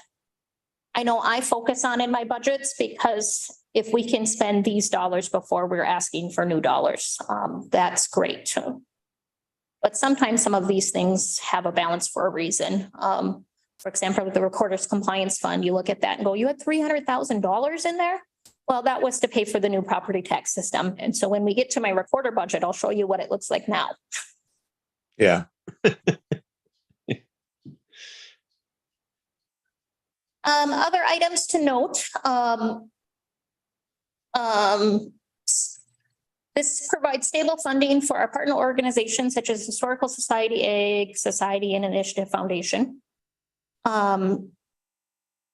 I know I focus on in my budgets, because if we can spend these dollars before we're asking for new dollars, that's great. But sometimes some of these things have a balance for a reason. For example, with the Recorder's Compliance Fund, you look at that and go, you had $300,000 in there? Well, that was to pay for the new property tax system. And so when we get to my recorder budget, I'll show you what it looks like now. Yeah. Other items to note, this provides stable funding for our partner organizations such as Historical Society, Egg Society, and Initiative Foundation.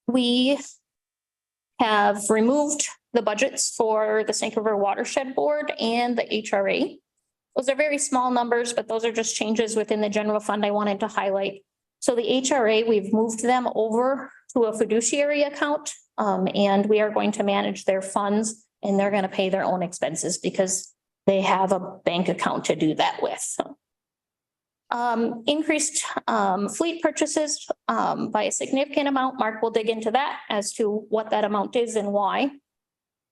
We have removed the budgets for the Snake River Watershed Board and the HRA. Those are very small numbers, but those are just changes within the general fund I wanted to highlight. So the HRA, we've moved them over to a fiduciary account, and we are going to manage their funds, and they're going to pay their own expenses because they have a bank account to do that with. Increased fleet purchases by a significant amount. Mark will dig into that as to what that amount is and why.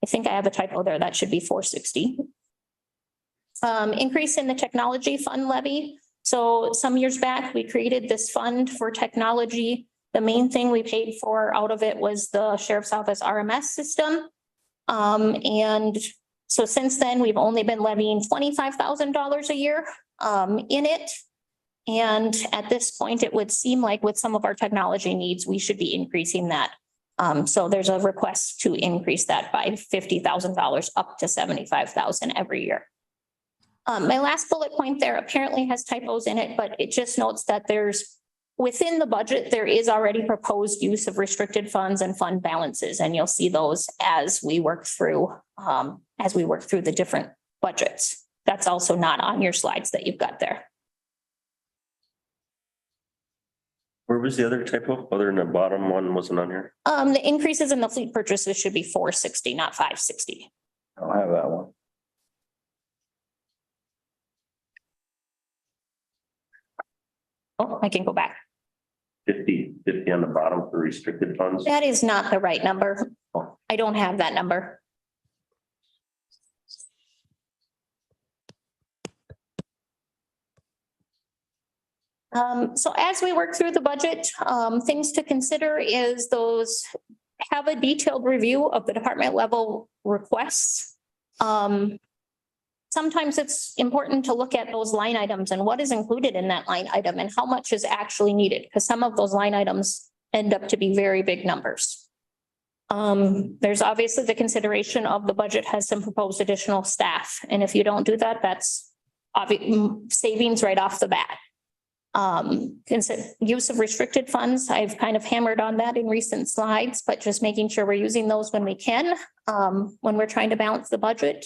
I think I have a typo there. That should be 460. Increase in the technology fund levy. So some years back, we created this fund for technology. The main thing we paid for out of it was the sheriff's office RMS system. And so since then, we've only been levying $25,000 a year in it. And at this point, it would seem like with some of our technology needs, we should be increasing that. So there's a request to increase that by $50,000 up to $75,000 every year. My last bullet point there apparently has typos in it, but it just notes that there's within the budget, there is already proposed use of restricted funds and fund balances, and you'll see those as we work through the different budgets. That's also not on your slides that you've got there. Where was the other typo? Other than the bottom one wasn't on here? The increases in the fleet purchases should be 460, not 560. I don't have that one. Oh, I can go back. 50 on the bottom for restricted funds. That is not the right number. I don't have that number. So as we work through the budget, things to consider is those have a detailed review of the department level requests. Sometimes it's important to look at those line items and what is included in that line item and how much is actually needed, because some of those line items end up to be very big numbers. There's obviously the consideration of the budget has some proposed additional staff. And if you don't do that, that's savings right off the bat. Use of restricted funds. I've kind of hammered on that in recent slides, but just making sure we're using those when we can, when we're trying to balance the budget.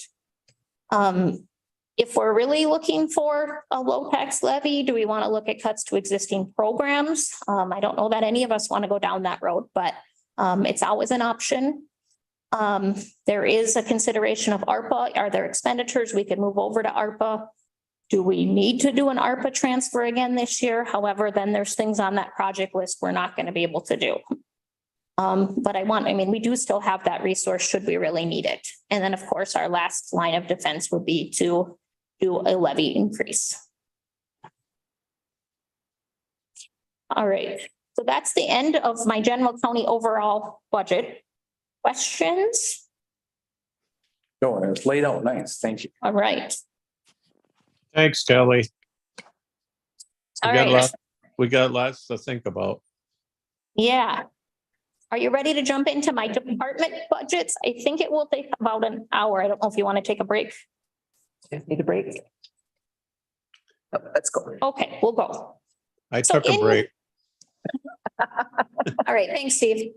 If we're really looking for a low tax levy, do we want to look at cuts to existing programs? I don't know that any of us want to go down that road, but it's always an option. There is a consideration of ARPA. Are there expenditures we could move over to ARPA? Do we need to do an ARPA transfer again this year? However, then there's things on that project list we're not going to be able to do. But we do still have that resource should we really need it. And then, of course, our last line of defense would be to do a levy increase. All right, so that's the end of my general county overall budget. Questions? No, it's laid out nice. Thank you. All right. Thanks, Kelly. All right. We got lots to think about. Yeah. Are you ready to jump into my department budgets? I think it will take about an hour. I don't know if you want to take a break. Need a break? Let's go. Okay, we'll go. I So took a in- break. All right, thanks, Steve.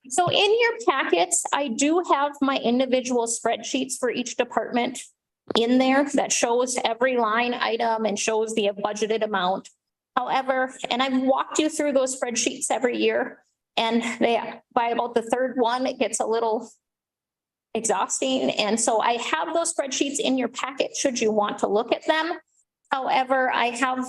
So in your packets, I do have my individual spreadsheets for each department in there that shows every line item and shows the budgeted amount. However, and I've walked you through those spreadsheets every year, and by about the third one, it gets a little exhausting. And so I have those spreadsheets in your packet should you want to look at them. However, I have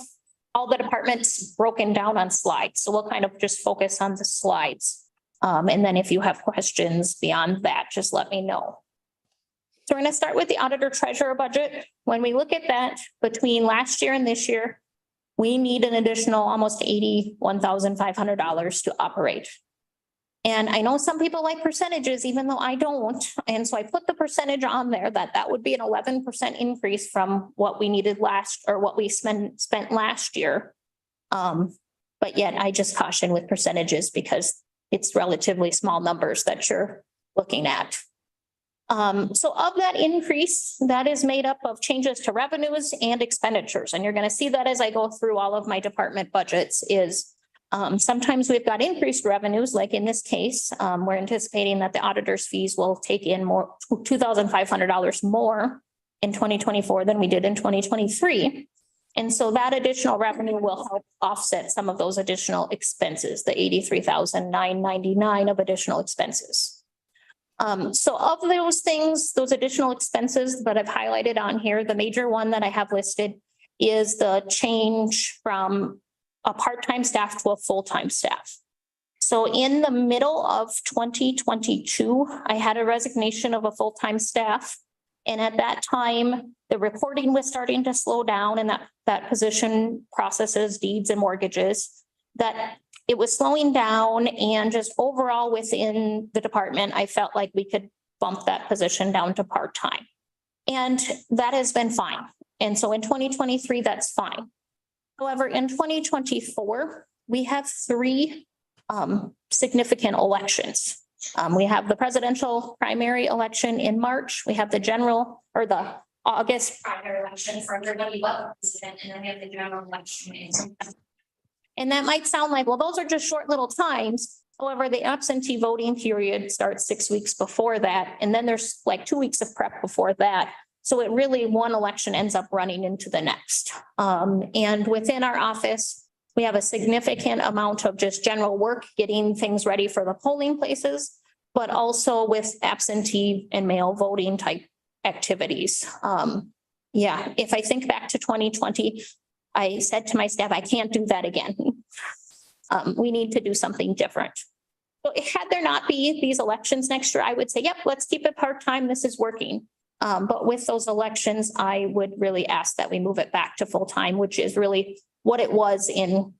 all the departments broken down on slides. So we'll kind of just focus on the slides. And then if you have questions beyond that, just let me know. So we're going to start with the auditor treasurer budget. When we look at that between last year and this year, we need an additional almost $81,500 to operate. And I know some people like percentages, even though I don't. And so I put the percentage on there that would be an 11% increase from what we needed what we spent last year. But yet I just caution with percentages because it's relatively small numbers that you're looking at. So of that increase, that is made up of changes to revenues and expenditures. And you're going to see that as I go through all of my department budgets is sometimes we've got increased revenues, like in this case, we're anticipating that the auditor's fees will take in more $2,500 more in 2024 than we did in 2023. And so that additional revenue will help offset some of those additional expenses, the $83,999 of additional expenses. So of those things, those additional expenses that I've highlighted on here, the major one that I have listed is the change from a part-time staff to a full-time staff. So in the middle of 2022, I had a resignation of a full-time staff. And at that time, the reporting was starting to slow down, and that position processes deeds and mortgages, that it was slowing down, and just overall within the department, I felt like we could bump that position down to part-time. And that has been fine. And so in 2023, that's fine. However, in 2024, we have three significant elections. We have the presidential primary election in March. We have the general or the August Primary election for everybody but the president, and then we have the general election in September. And that might sound like, well, those are just short little times. However, the absentee voting period starts 6 weeks before that. And then there's like 2 weeks of prep before that. So it really, one election ends up running into the next. And within our office, we have a significant amount of just general work, getting things ready for the polling places, but also with absentee and mail voting type activities. Yeah, if I think back to 2020, I said to my staff, I can't do that again. We need to do something different. So had there not be these elections next year, I would say, yep, let's keep it part-time. This is working. But with those elections, I would really ask that we move it back to full-time, which is really what it was in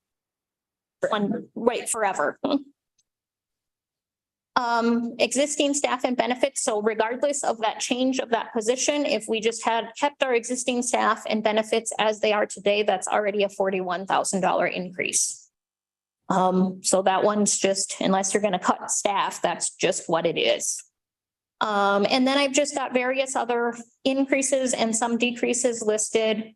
forever. Existing staff and benefits. So regardless of that change of that position, if we just had kept our existing staff and benefits as they are today, that's already a $41,000 increase. So that one's just, unless you're going to cut staff, that's just what it is. And then I've just got various other increases and some decreases listed.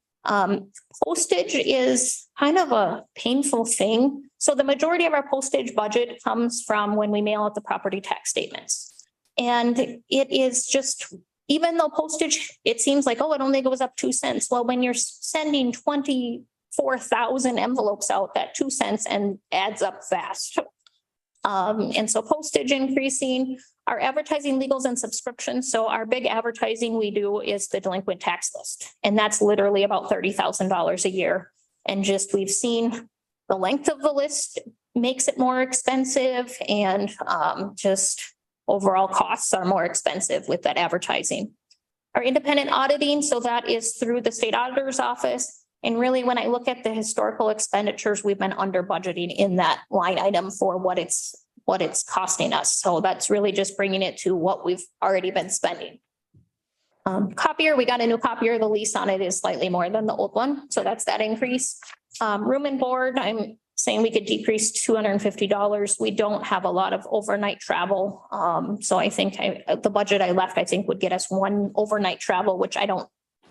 Postage is kind of a painful thing. So the majority of our postage budget comes from when we mail out the property tax statements. And it is just, even though postage, it seems like, oh, it only goes up 2 cents. Well, when you're sending 24,000 envelopes out, that 2 cents and adds up fast. And so postage increasing, our advertising, legals and subscriptions. So our big advertising we do is the delinquent tax list. And that's literally about $30,000 a year. And just, we've seen the length of the list makes it more expensive, and just overall costs are more expensive with that advertising. Our independent auditing, so that is through the state auditor's office. And really, when I look at the historical expenditures, we've been under budgeting in that line item for what it's costing us. So that's really just bringing it to what we've already been spending. Copier, we got a new copier. The lease on it is slightly more than the old one. So that's that increase. Room and board, I'm saying we could decrease $250. We don't have a lot of overnight travel. So I think the budget I left, I think would get us one overnight travel, which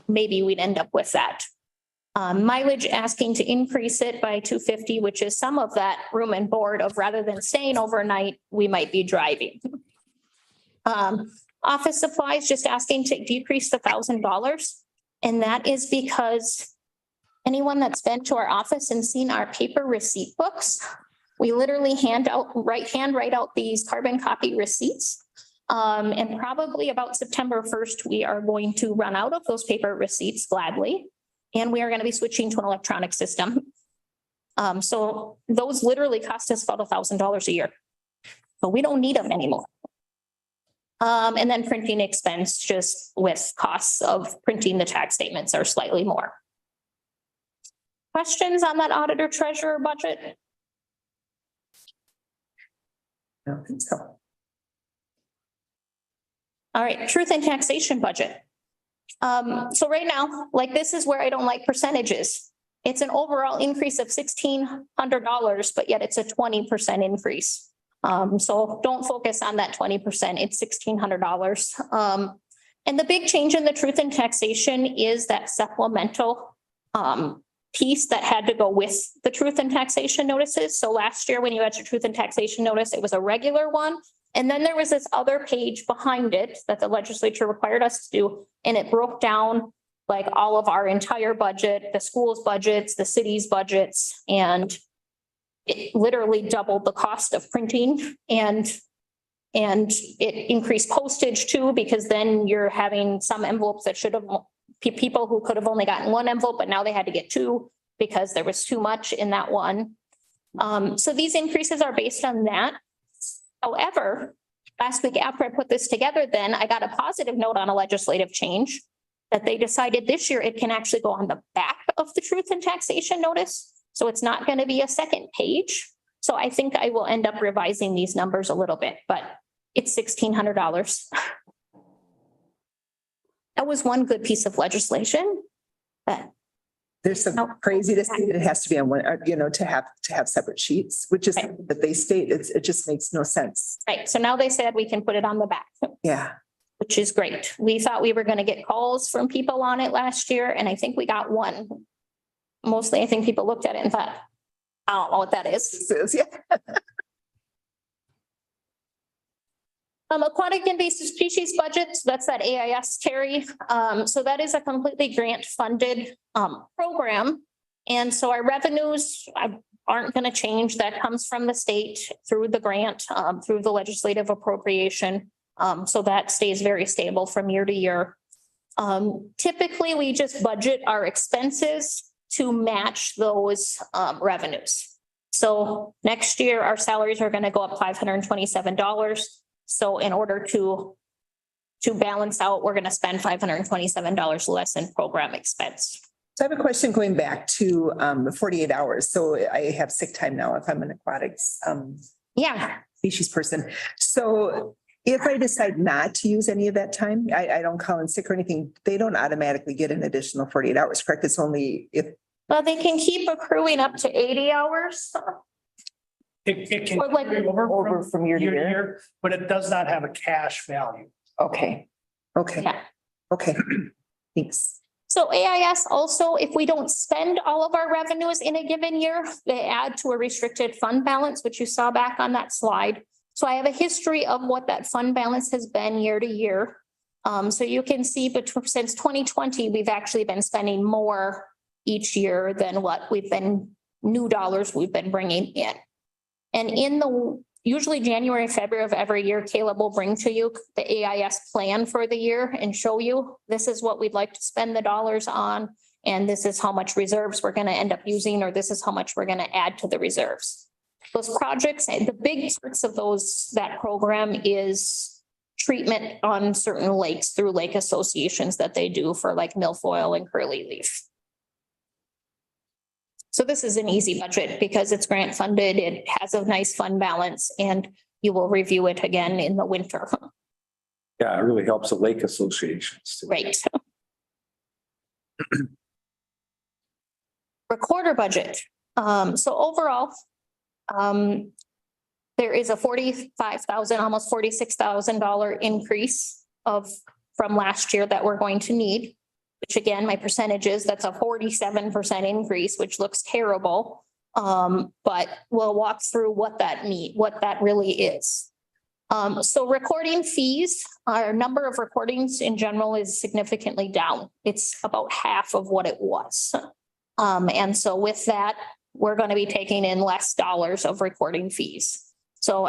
maybe we'd end up with that. Mileage, asking to increase it by $250, which is some of that room and board of, rather than staying overnight, we might be driving. Office supplies, just asking to decrease the $1,000. And that is because anyone that's been to our office and seen our paper receipt books, we literally hand write out these carbon copy receipts. And probably about September 1st, we are going to run out of those paper receipts gladly. And we are going to be switching to an electronic system. So those literally cost us about $1,000 a year. But we don't need them anymore. And then printing expense, just with costs of printing the tax statements, are slightly more. Questions on that auditor treasurer budget? I don't think so. All right, truth and taxation budget. So right now, like, this is where I don't like percentages. It's an overall increase of $1,600, but yet it's a 20% increase. So don't focus on that 20%. It's $1,600. And the big change in the truth and taxation is that supplemental piece that had to go with the truth and taxation notices. So last year, when you had your truth and taxation notice, it was a regular one. And then there was this other page behind it that the legislature required us to do. And it broke down like all of our entire budget, the school's budgets, the city's budgets, and it literally doubled the cost of printing. And And it increased postage too, because then you're having some envelopes that should have, people who could have only gotten one envelope, but now they had to get two because there was too much in that one. So these increases are based on that. However, last week after I put this together, then I got a positive note on a legislative change that they decided this year it can actually go on the back of the truth and taxation notice. So it's not going to be a second page. So I think I will end up revising these numbers a little bit, but it's $1,600. That was one good piece of legislation. But There's some craziness that it has to be on one, to have separate sheets, which is Right. that they state, it just makes no sense. right, so now they said we can put it on the back, Yeah. which is great. We thought we were going to get calls from people on it last year, and I think we got one. Mostly, I think people looked at it and thought, I don't know what that is. Yeah. Aquatic invasive species budget, so that's that AIS, Terry. So that is a completely grant funded program. And so our revenues aren't going to change. That comes from the state through the grant, through the legislative appropriation. So that stays very stable from year to year. Typically, we just budget our expenses to match those revenues. So next year, our salaries are going to go up $527. So in order to balance out, we're going to spend $527 less in program expense. So I have a question going back to the 48 hours. So I have sick time now if I'm an aquatics Yeah, species person. So if I decide not to use any of that time, I don't call in sick or anything, they don't automatically get an additional 48 hours, correct? It's only if, well, they can keep accruing up to 80 hours. It can Or like carry over from year to year. but it does not have a cash value. Okay, okay, Yeah. okay. Thanks. So AIS also, if we don't spend all of our revenues in a given year, they add to a restricted fund balance, which you saw back on that slide. So I have a history of what that fund balance has been year to year. So you can see since 2020, we've actually been spending more each year than what new dollars we've been bringing in. And in usually January, February of every year, Caleb will bring to you the AIS plan for the year and show you, this is what we'd like to spend the dollars on. And this is how much reserves we're going to end up using, or this is how much we're going to add to the reserves. Those projects, the big parts of that program is treatment on certain lakes through lake associations that they do for like milfoil and curly leaf. So this is an easy budget because it's grant funded. It has a nice fund balance, and you will review it again in the winter. Yeah, it really helps the lake associations too. Right. Recorder budget. So overall, there is a $45,000, almost $46,000 increase from last year that we're going to need. Which again, my percentages, that's a 47% increase, which looks terrible. But we'll walk through what that really is. So recording fees, our number of recordings in general is significantly down. It's about half of what it was. And so with that, we're going to be taking in less dollars of recording fees. So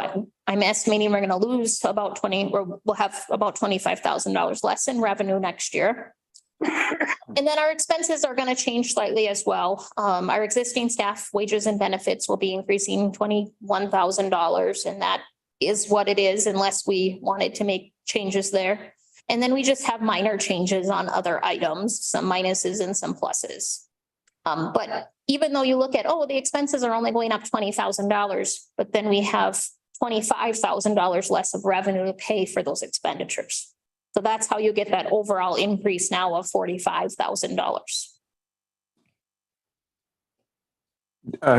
I'm estimating we're going to lose about we'll have about $25,000 less in revenue next year. And then our expenses are going to change slightly as well. Our existing staff wages and benefits will be increasing $21,000, and that is what it is unless we wanted to make changes there. And then we just have minor changes on other items, some minuses and some pluses. But even though you look at, the expenses are only going up $20,000, but then we have $25,000 less of revenue to pay for those expenditures. So that's how you get that overall increase now of $45,000.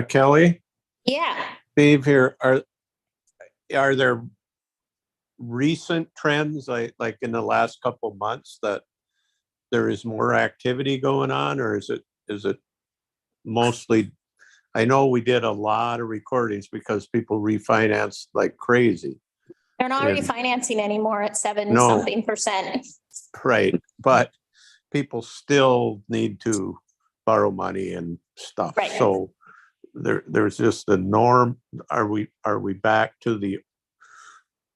Kelly, Yeah, Steve here, are there recent trends like in the last couple of months that there is more activity going on, or is it mostly, I know we did a lot of recordings because people refinanced like crazy. they're not Yeah. refinancing anymore at 7 No. something percent. Right, but people still need to borrow money and stuff. Right. So there's just a norm. Are we back to the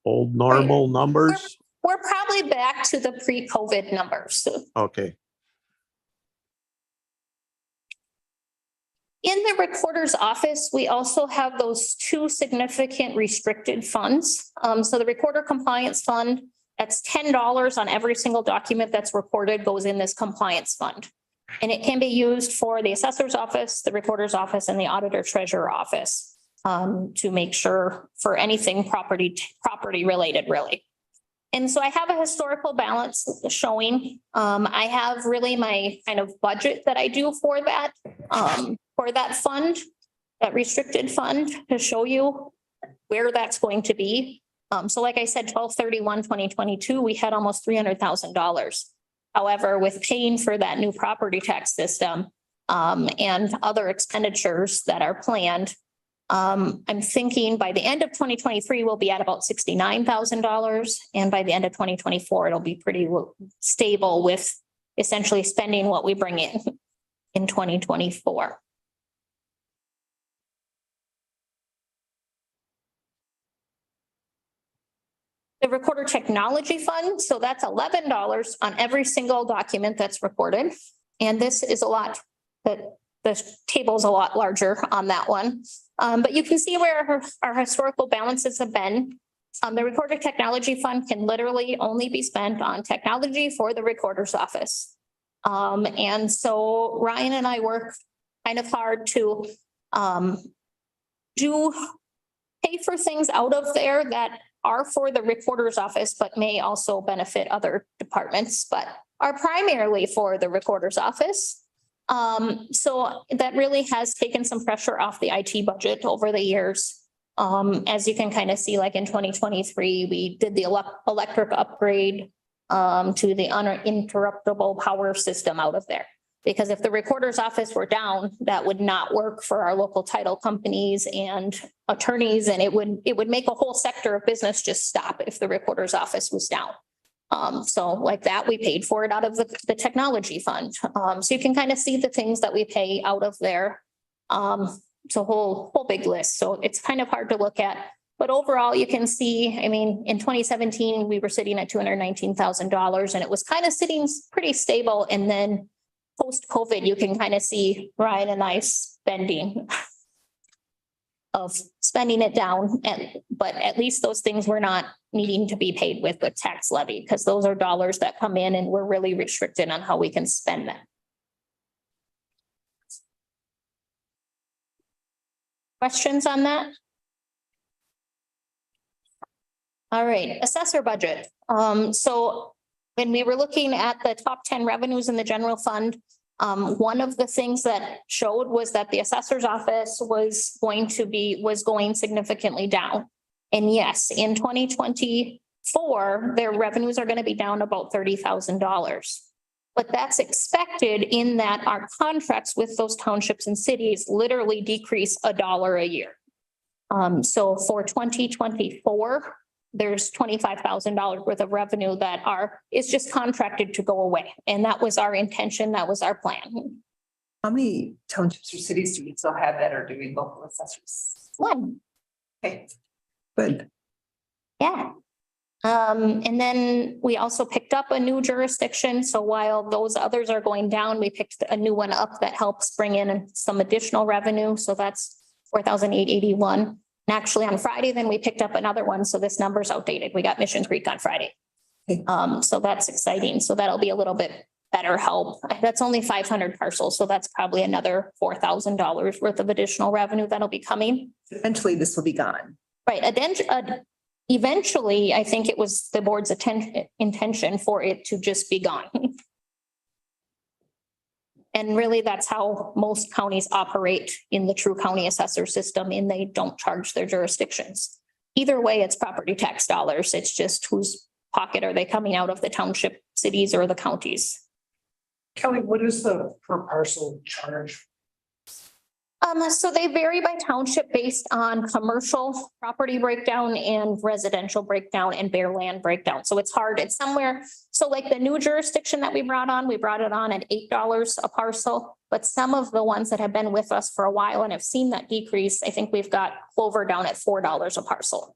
Old normal numbers? We're probably back to the pre-COVID numbers. Okay, In the recorder's office, we also have those two significant restricted funds. So the recorder compliance fund, that's $10 on every single document that's recorded goes in this compliance fund. And it can be used for the assessor's office, the recorder's office, and the auditor treasurer office to make sure for anything property related, really. And so I have a historical balance showing. I have really my kind of budget that I do for that fund, that restricted fund, to show you where that's going to be. So like I said, 12/31/2022, we had almost $300,000. However, with paying for that new property tax system and other expenditures that are planned, I'm thinking by the end of 2023, we'll be at about $69,000. And by the end of 2024, it'll be pretty stable with essentially spending what we bring in 2024. The recorder technology fund, so that's $11 on every single document that's recorded. And this is a lot, the table's a lot larger on that one. But you can see where our historical balances have been. The recorder technology fund can literally only be spent on technology for the recorder's office. And so Ryan and I work kind of hard to pay for things out of there that are for the recorder's office, but may also benefit other departments, but are primarily for the recorder's office. So that really has taken some pressure off the IT budget over the years. As you can kind of see, like in 2023, we did the electric upgrade to the uninterruptible power system out of there. Because if the recorder's office were down, that would not work for our local title companies and attorneys, and it would make a whole sector of business just stop if the recorder's office was down. So like that, we paid for it out of the technology fund. So you can kind of see the things that we pay out of there. It's a whole big list. So it's kind of hard to look at. But overall, you can see, I mean, in 2017, we were sitting at $219,000 and it was kind of sitting pretty stable. And then post-COVID, you can kind of see Ryan and I spending it down. But at least those things were not needing to be paid with the tax levy, because those are dollars that come in and we're really restricted on how we can spend them. Questions on that? All right, assessor budget. So when we were looking at the top 10 revenues in the general fund, one of the things that showed was that the assessor's office was going significantly down. And yes, in 2024, their revenues are going to be down about $30,000. But that's expected in that our contracts with those townships and cities literally decrease $1 a year. So for 2024, there's $25,000 worth of revenue that is just contracted to go away. And that was our intention. That was our plan. How many townships or cities do we still have that are doing local assessors? One. Okay, good. Yeah. And then we also picked up a new jurisdiction. So while those others are going down, we picked a new one up that helps bring in some additional revenue. So that's $4,881. And actually on Friday, then we picked up another one. So this number's outdated. We got Mission Creek on Friday. Okay. So that's exciting. So that'll be a little bit better help. That's only 500 parcels. So that's probably another $4,000 worth of additional revenue that'll be coming. Eventually this will be gone. Right. Eventually, I think it was the board's intention for it to just be gone. And really, that's how most counties operate in the true county assessor system, and they don't charge their jurisdictions. Either way, it's property tax dollars. It's just whose pocket are they coming out of, the township, cities, or the counties? Kelly, what is the per parcel charge? So they vary by township based on commercial property breakdown and residential breakdown and bare land breakdown. So it's hard. It's somewhere. So like the new jurisdiction that we brought it on at $8 a parcel. But some of the ones that have been with us for a while and have seen that decrease, I think we've got Clover down at $4 a parcel.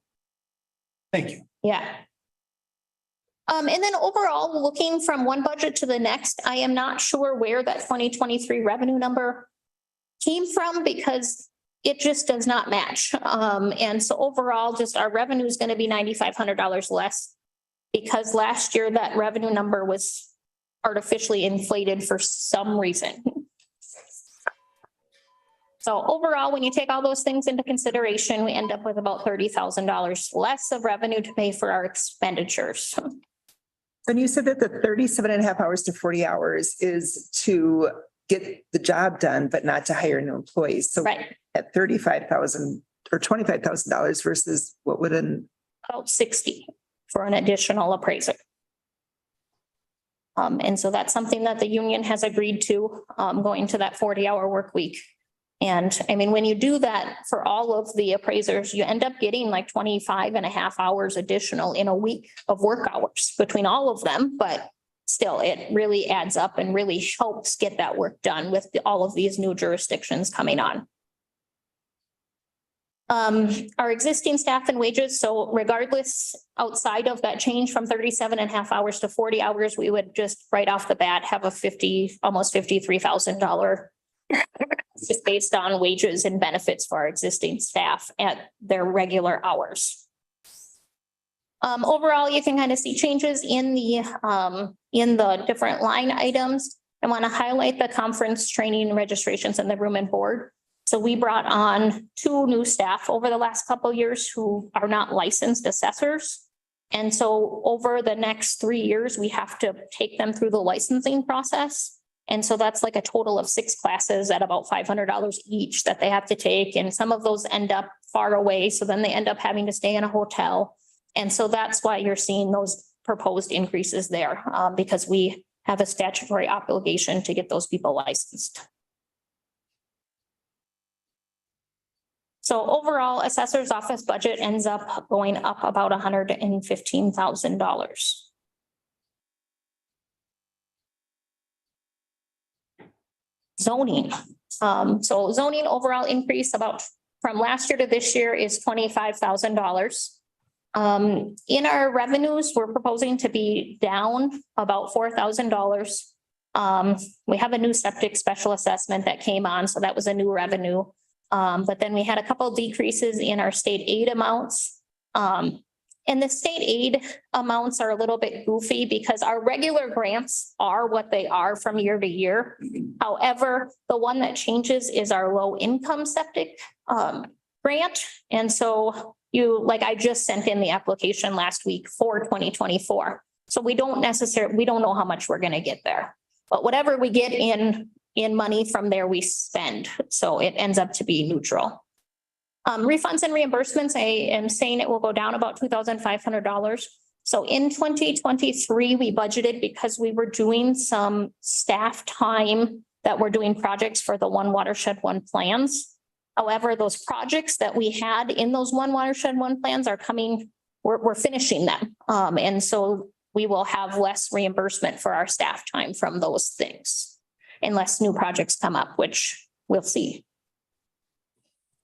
Thank you. Yeah. And then overall, looking from one budget to the next, I am not sure where that 2023 revenue number came from because it just does not match. And so overall, just our revenue is going to be $9,500 less because last year that revenue number was artificially inflated for some reason. So overall, when you take all those things into consideration, we end up with about $30,000 less of revenue to pay for our expenditures. And you said that the 37.5 hours to 40 hours is to get the job done, but not to hire new employees. So Right, at 35,000 or $25,000 versus what would about 60 for an additional appraiser. And so that's something that the union has agreed to, going to that 40-hour work week. And I mean, when you do that for all of the appraisers, you end up getting like 25.5 hours additional in a week of work hours between all of them. But still, it really adds up and really helps get that work done with all of these new jurisdictions coming on. Our existing staff and wages, so regardless, outside of that change from 37.5 hours to 40 hours, we would just right off the bat have a almost $53,000 just based on wages and benefits for our existing staff at their regular hours. Overall, you can kind of see changes in the different line items. I want to highlight the conference training registrations and the room and board. So we brought on 2 new staff over the last couple of years who are not licensed assessors. And so over the next 3 years, we have to take them through the licensing process. And so that's like a total of 6 classes at about $500 each that they have to take. And some of those end up far away. So then they end up having to stay in a hotel. And so that's why you're seeing those proposed increases there, because we have a statutory obligation to get those people licensed. So overall, assessor's office budget ends up going up about $115,000. Zoning. So zoning overall increase about from last year to this year is $25,000. In our revenues, we're proposing to be down about $4,000. We have a new septic special assessment that came on, so that was a new revenue. But then we had a couple of decreases in our state aid amounts. And the state aid amounts are a little bit goofy because our regular grants are what they are from year to year. However, the one that changes is our low income septic grant. And so I just sent in the application last week for 2024. So we don't know how much we're going to get there, but whatever we get in money from there, we spend. So it ends up to be neutral. Refunds and reimbursements, I am saying it will go down about $2,500. So in 2023, we budgeted because we were doing some staff time that we're doing projects for the One Watershed One plans. However, those projects that we had in those One Watershed One plans are coming, we're finishing them. And so we will have less reimbursement for our staff time from those things unless new projects come up, which we'll see.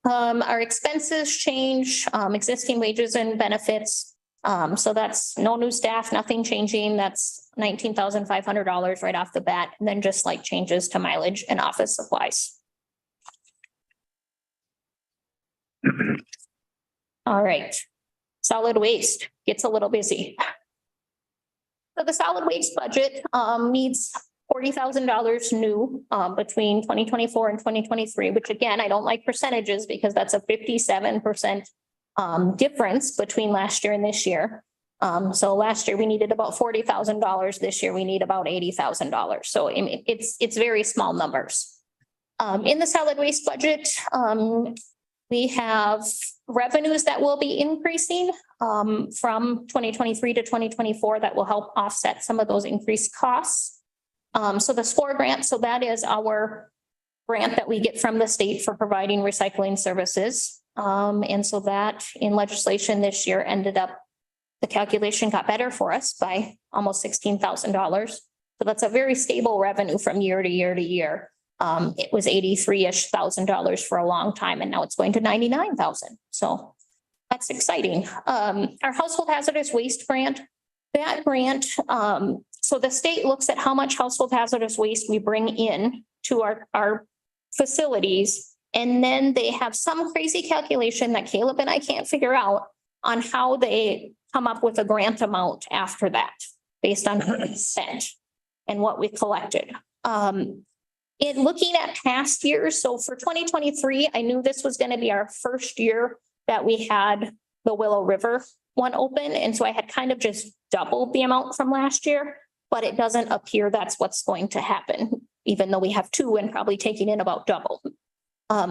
Our expenses change, existing wages and benefits. So that's no new staff, nothing changing. That's $19,500 right off the bat. And then just like changes to mileage and office supplies. All right. Solid waste gets a little busy. So the solid waste budget needs $40,000 new between 2024 and 2023, which again, I don't like percentages because that's a 57% difference between last year and this year. So last year we needed about $40,000. This year we need about $80,000. So it's very small numbers. In the solid waste budget, we have revenues that will be increasing from 2023 to 2024 that will help offset some of those increased costs. So the SCORE grant, so that is our grant that we get from the state for providing recycling services. And so that in legislation this year ended up, the calculation got better for us by almost $16,000. So that's a very stable revenue from year to year to year. It was $83,000 for a long time, and now it's going to $99,000. So That's exciting. Our household hazardous waste grant, that grant, so the state looks at how much household hazardous waste we bring in to our facilities. And then they have some crazy calculation that Caleb and I can't figure out on how they come up with a grant amount after that, based on what we spent and what we collected. In looking at past years, so for 2023, I knew this was going to be our first year that we had the Willow River one open. And so I had kind of just doubled the amount from last year, but it doesn't appear that's what's going to happen, even though we have two and probably taking in about double.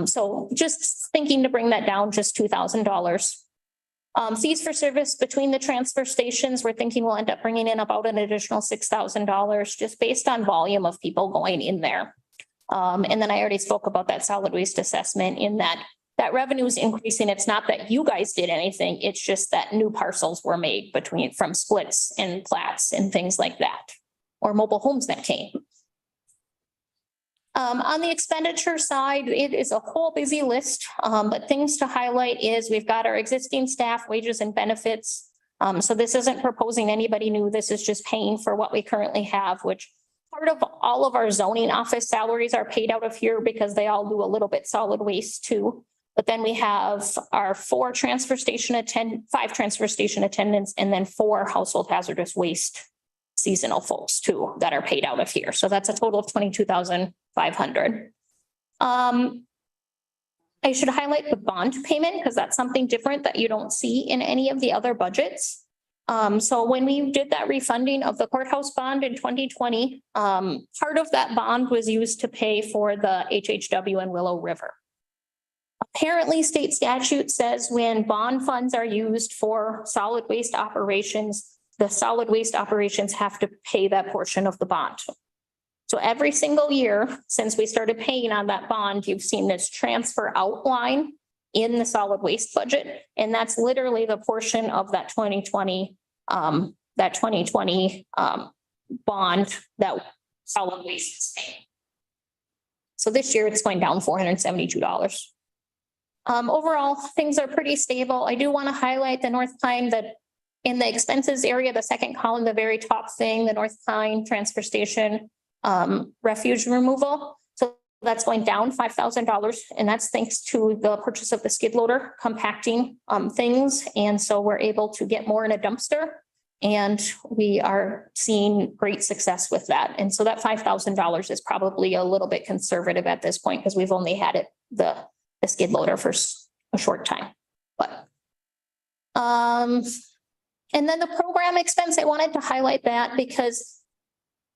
So just thinking to bring that down just $2,000. Fees for service between the transfer stations, we're thinking we'll end up bringing in about an additional $6,000 just based on volume of people going in there. And then I already spoke about that solid waste assessment in that revenue is increasing. It's not that you guys did anything. It's just that new parcels were made from splits and plats and things like that, or mobile homes that came. On the expenditure side, it is a whole busy list, but things to highlight is we've got our existing staff wages and benefits. So this isn't proposing anybody new. This is just paying for what we currently have, which part of all of our zoning office salaries are paid out of here because they all do a little bit solid waste too. But then we have our 5 transfer station attendants, and then 4 household hazardous waste seasonal folks too that are paid out of here. So that's a total of $22,500. I should highlight the bond payment because that's something different that you don't see in any of the other budgets. So when we did that refunding of the courthouse bond in 2020, part of that bond was used to pay for the HHW and Willow River. Apparently, state statute says when bond funds are used for solid waste operations, the solid waste operations have to pay that portion of the bond. So every single year since we started paying on that bond, you've seen this transfer outline in the solid waste budget. And that's literally the portion of that 2020 bond that solid waste is paying. So this year it's going down $472. Overall, things are pretty stable. I do want to highlight the North Pine, that in the expenses area, the second column, the very top thing, the North Pine transfer station refuge removal. So that's going down $5,000, and that's thanks to the purchase of the skid loader compacting things. And so we're able to get more in a dumpster, and we are seeing great success with that. And so that $5,000 is probably a little bit conservative at this point because we've only had the skid loader for a short time. But and then the program expense, I wanted to highlight that because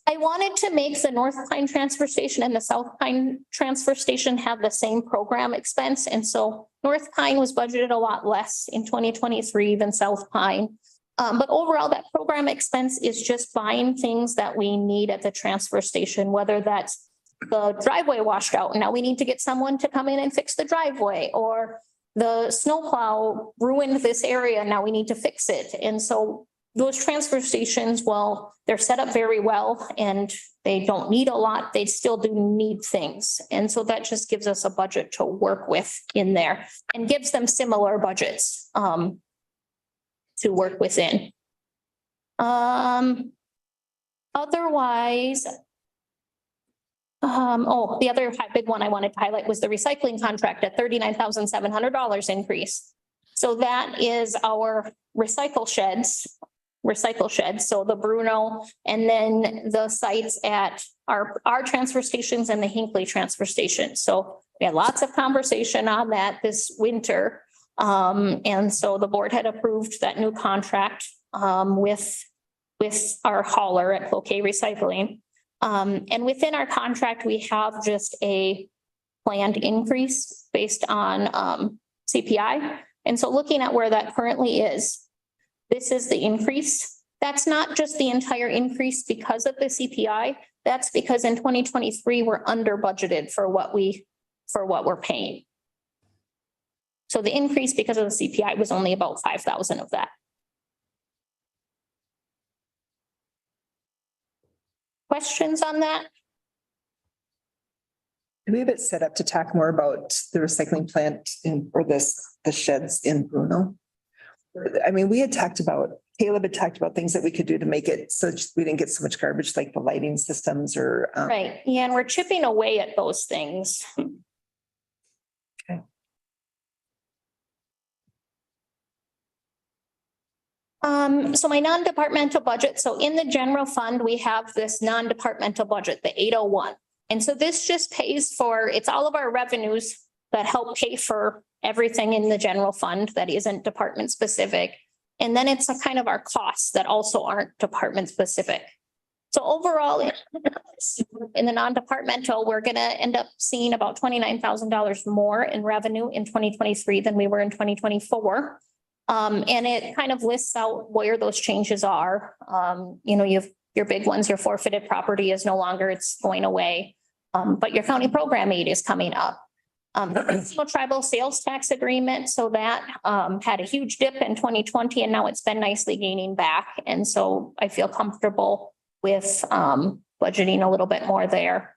I wanted to make the North Pine transfer station and the South Pine transfer station have the same program expense. And so North Pine was budgeted a lot less in 2023 than South Pine. But overall, that program expense is just buying things that we need at the transfer station, whether that's the driveway washed out. Now we need to get someone to come in and fix the driveway, or the snowplow ruined this area. Now we need to fix it. And so those transfer stations, well, they're set up very well and they don't need a lot. They still do need things. And so that just gives us a budget to work with in there and gives them similar budgets to work within. Otherwise, the other big one I wanted to highlight was the recycling contract at $39,700 increase. So that is our recycle sheds. So the Bruno, and then the sites at our transfer stations and the Hinckley transfer station. So we had lots of conversation on that this winter. And so the board had approved that new contract with our hauler at Cloquet Recycling. And within our contract, we have just a planned increase based on CPI. And so looking at where that currently is, this is the increase. That's not just the entire increase because of the CPI. That's because in 2023, we're under budgeted for what we're paying. So the increase because of the CPI was only about 5,000 of that. Questions on that? Do we have it set up to talk more about the recycling plant or the sheds in Bruno? I mean, Caleb had talked about things that we could do to make it so we didn't get so much garbage, like the lighting systems or. Right, yeah, and we're chipping away at those things. Okay. So my non-departmental budget, so in the general fund, we have this non-departmental budget, the 801. And so this just pays for, it's all of our revenues that help pay for everything in the general fund that isn't department specific. And then it's a kind of our costs that also aren't department specific. So overall, in the non-departmental, we're gonna end up seeing about $29,000 more in revenue in 2023 than we were in 2024. And it kind of lists out where those changes are. You know, you've your big ones, your forfeited property is no longer, it's going away. But your county program aid is coming up. The tribal sales tax agreement, so that had a huge dip in 2020 and now it's been nicely gaining back. And so I feel comfortable with budgeting a little bit more there.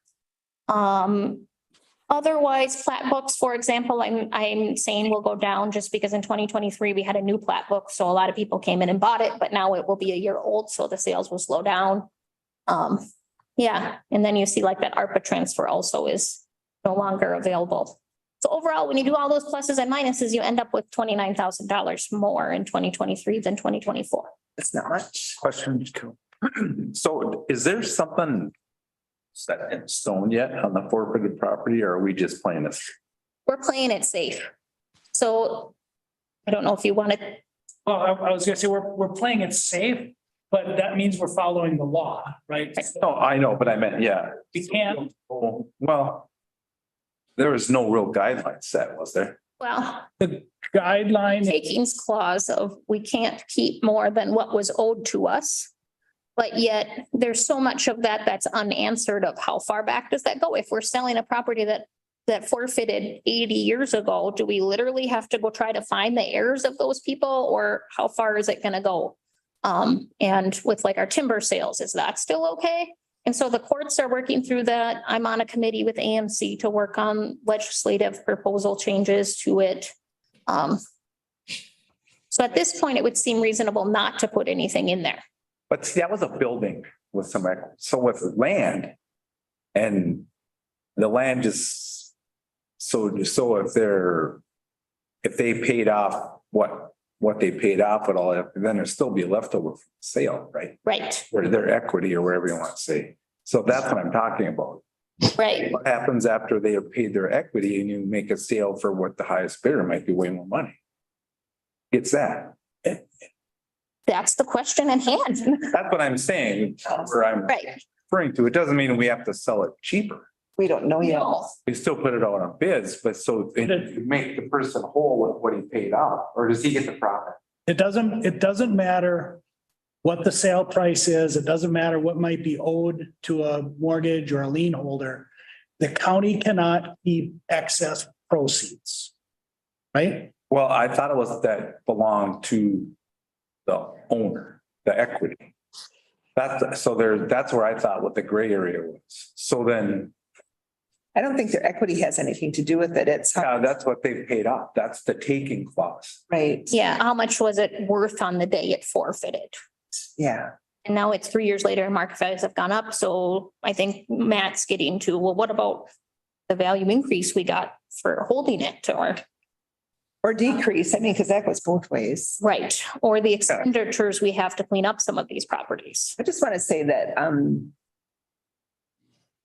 Otherwise, plat books, for example, I'm saying will go down just because in 2023 we had a new plat book. So a lot of people came in and bought it, but now it will be a year old, so the sales will slow down. Yeah, and then you see like that ARPA transfer also is no longer available. So overall, when you do all those pluses and minuses, you end up with $29,000 more in 2023 than 2024. It's not much. Question two. So is there something set in stone yet on the forfeited property, or are we just playing this? We're playing it safe. So I don't know if you want to, Well, I was gonna say, we're playing it safe, but that means we're following the law, right? No, I know, but I meant, yeah. We can't, Well, there was no real guideline set, was there? well, the guideline, takings clause of we can't keep more than what was owed to us. But yet there's so much of that that's unanswered of how far back does that go? If we're selling a property that forfeited 80 years ago, do we literally have to go try to find the heirs of those people, or how far is it gonna go? And with like our timber sales, is that still okay? And so the courts are working through that. I'm on a committee with AMC to work on legislative proposal changes to it. So at this point, it would seem reasonable not to put anything in there. But see, that was a building with some, so with land and the land just, so if they paid off what they paid off with all that, then there'd still be leftover sale, right? Right, Or their equity or whatever you want to say. So that's what I'm talking about. right. What happens after they have paid their equity and you make a sale for what the highest bidder might be way more money? It's that. That's the question at hand. That's what I'm saying, where I'm Right. referring to. It doesn't mean we have to sell it cheaper. We don't know yet. No. We still put it out on bids, but so you make the person whole with what he paid out, or does he get the profit? it doesn't matter what the sale price is. It doesn't matter what might be owed to a mortgage or a lien holder. The county cannot keep excess proceeds. Right? Well, I thought it was that belonged to the owner, the equity. That's where I thought what the gray area was. So then, I don't think their equity has anything to do with it. It's that's what they paid off. That's the taking clause. right. Yeah, how much was it worth on the day it forfeited? Yeah. And now it's 3 years later and market values have gone up. So I think Matt's getting to, well, what about the value increase we got for holding it, Or decrease. I mean, because that goes both ways. right, or the expenditures we have to clean up some of these properties. I just want to say that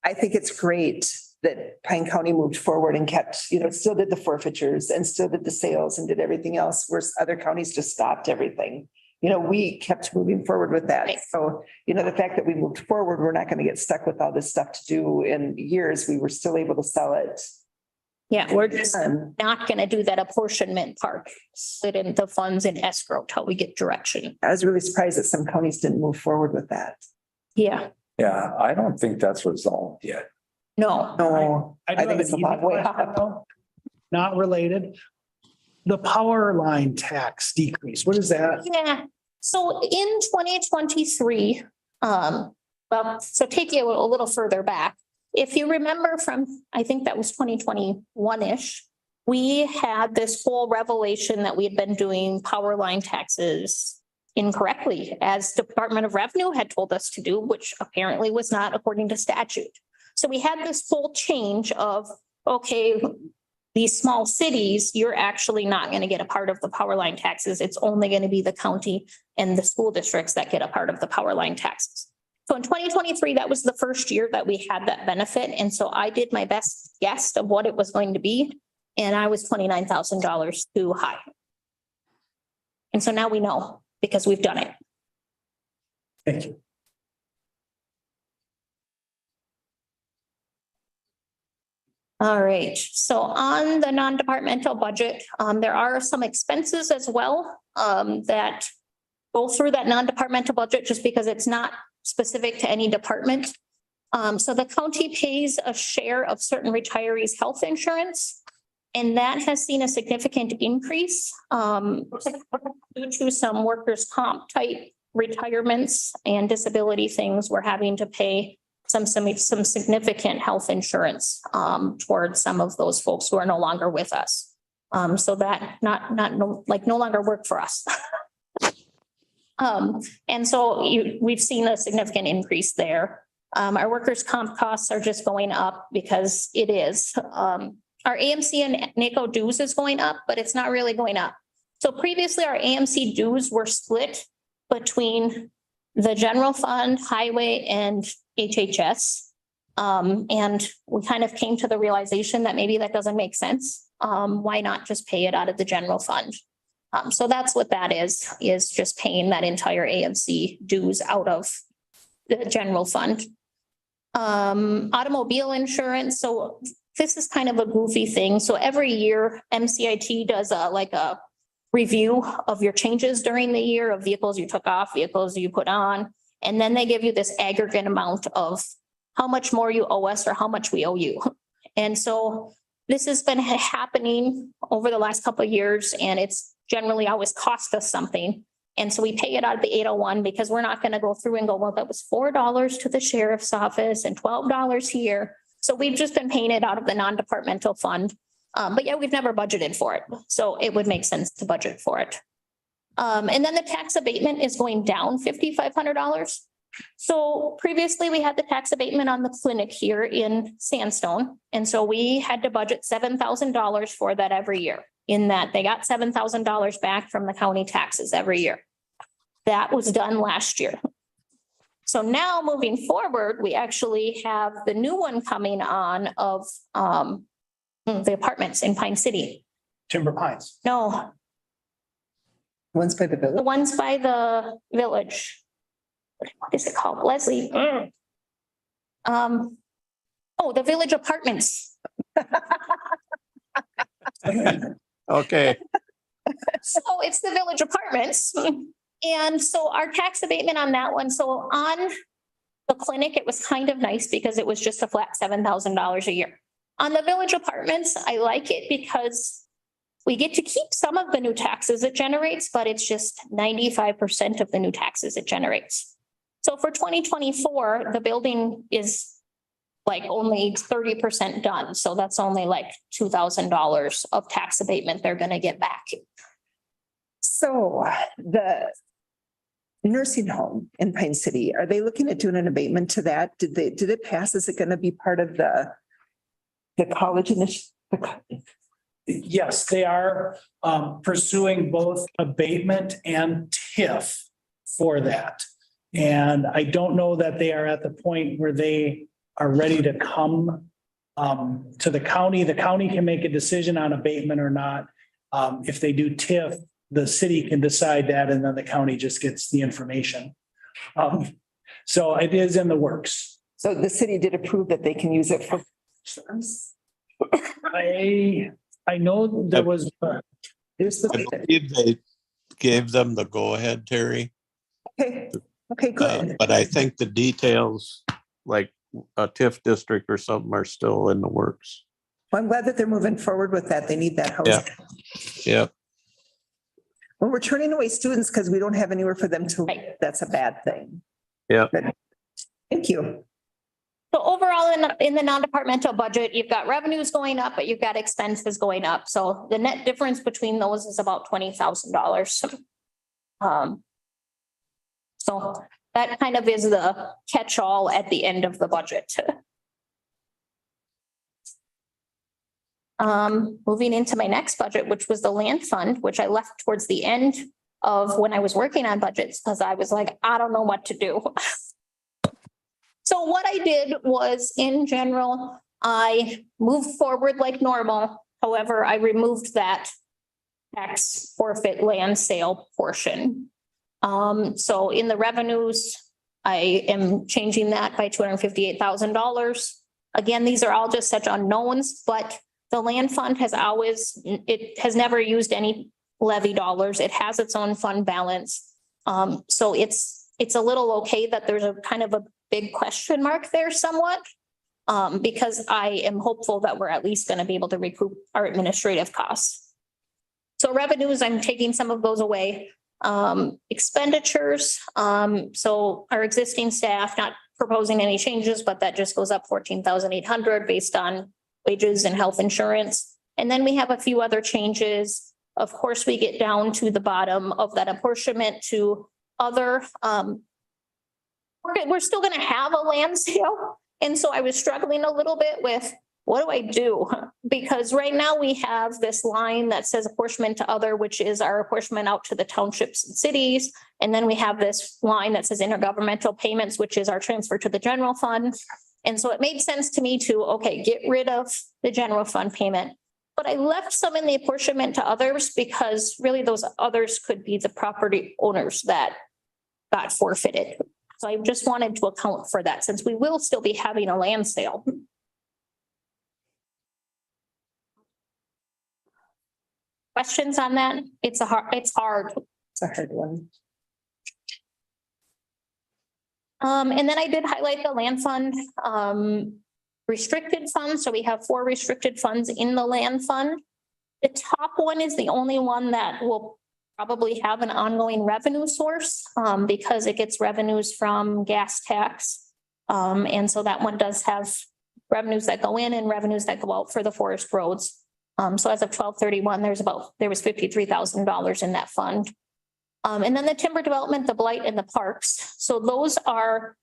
I think it's great that Pine County moved forward and kept, still did the forfeitures and still did the sales and did everything else, whereas other counties just stopped everything. We kept moving forward with that. Right. So, the fact that we moved forward, we're not going to get stuck with all this stuff to do in years. We were still able to sell it. Yeah, we're just not gonna do that apportionment part, sit in the funds in escrow till we get direction. I was really surprised that some counties didn't move forward with that. Yeah, Yeah, I don't think that's resolved yet. no, No, I I think it's a long way off. Not related. The power line tax decrease, what is that? yeah. So in 2023, so take you a little further back. If you remember from, I think that was 2021-ish, we had this whole revelation that we had been doing power line taxes incorrectly, as Department of Revenue had told us to do, which apparently was not according to statute. So we had this whole change of, okay, these small cities, you're actually not going to get a part of the power line taxes. It's only going to be the county and the school districts that get a part of the power line taxes. So in 2023, that was the first year that we had that benefit. And so I did my best guess of what it was going to be. And I was $29,000 too high. And so now we know because we've done it. Thank you. All right, so on the non-departmental budget, there are some expenses as well that go through that non-departmental budget just because it's not specific to any department. So the county pays a share of certain retirees' health insurance, and that has seen a significant increase due to some workers' comp type retirements and disability things. We're having to pay some significant health insurance towards some of those folks who are no longer with us. So that no longer work for us. And so we've seen a significant increase there. Our workers' comp costs are just going up because it is. Our AMC and NACO dues is going up, but it's not really going up. So previously our AMC dues were split between the general fund, highway, and HHS. And we kind of came to the realization that maybe that doesn't make sense. Why not just pay it out of the general fund? So that's what that is just paying that entire AMC dues out of the general fund. Automobile insurance. So this is kind of a goofy thing. So every year MCIT does a review of your changes during the year of vehicles you took off, vehicles you put on, and then they give you this aggregate amount of how much more you owe us or how much we owe you. And so this has been happening over the last couple of years, and it's generally always cost us something. And so we pay it out of the 801 because we're not going to go through and go, well, that was $4 to the sheriff's office and $12 here. So we've just been paying it out of the non-departmental fund. But yeah, we've never budgeted for it. So it would make sense to budget for it. And then the tax abatement is going down $5,500. So previously we had the tax abatement on the clinic here in Sandstone. And so we had to budget $7,000 for that every year, in that they got $7,000 back from the county taxes every year. That was done last year. So now moving forward, we actually have the new one coming on of the apartments in Pine City. Timber Pines. No, One's by the the village. ones by the village. What is it called? Leslie? The village apartments. Okay, So it's the village apartments. And so our tax abatement on that one, so on the clinic, it was kind of nice because it was just a flat $7,000 a year. On the village apartments, I like it because we get to keep some of the new taxes it generates, but it's just 95% of the new taxes it generates. So for 2024, the building is like only 30% done. So that's only like $2,000 of tax abatement they're going to get back. So the nursing home in Pine City, are they looking at doing an abatement to that? Did it pass? Is it going to be part of the college initiative? Yes, they are pursuing both abatement and TIF for that. And I don't know that they are at the point where they are ready to come to the county. The county can make a decision on abatement or not. If they do TIF, the city can decide that, and then the county just gets the information. So it is in the works. So the city did approve that they can use it for. I know there was. There's I believe they gave them the go-ahead, Terry. Okay, good. But I think the details, like a TIF district or something, are still in the works. Well, I'm glad that they're moving forward with that. They need that house. Yeah. Well, we're turning away students because we don't have anywhere for them to, Right. that's a bad thing. Yeah. Good. Thank you. So overall, in the non-departmental budget, you've got revenues going up, but you've got expenses going up. So the net difference between those is about $20,000. So that kind of is the catch-all at the end of the budget. Moving into my next budget, which was the land fund, which I left towards the end of when I was working on budgets, because I was like, I don't know what to do. So what I did was, in general, I moved forward like normal. However, I removed that tax forfeit land sale portion. So in the revenues, I am changing that by $258,000. Again, these are all just such unknowns, but the land fund has it has never used any levy dollars. It has its own fund balance. So it's a little okay that there's a kind of a big question mark there somewhat. Because I am hopeful that we're at least going to be able to recoup our administrative costs. So revenues, I'm taking some of those away. Expenditures, so our existing staff, not proposing any changes, but that just goes up 14,800 based on wages and health insurance. And then we have a few other changes. Of course, we get down to the bottom of that apportionment to other, we're still going to have a land sale. And so I was struggling a little bit with, what do I do? Because right now we have this line that says apportionment to other, which is our apportionment out to the townships and cities. And then we have this line that says intergovernmental payments, which is our transfer to the general fund. And so it made sense to me to, okay, get rid of the general fund payment. But I left some in the apportionment to others because really those others could be the property owners that got forfeited. So I just wanted to account for that since we will still be having a land sale. Questions on that? It's hard. It's a hard one. And then I did highlight the land fund, restricted funds. So we have 4 restricted funds in the land fund. The top one is the only one that will probably have an ongoing revenue source, because it gets revenues from gas tax. And so that one does have revenues that go in and revenues that go out for the forest roads. So as of 12/31, there was $53,000 in that fund. And then the timber development, the blight and the parks. So those are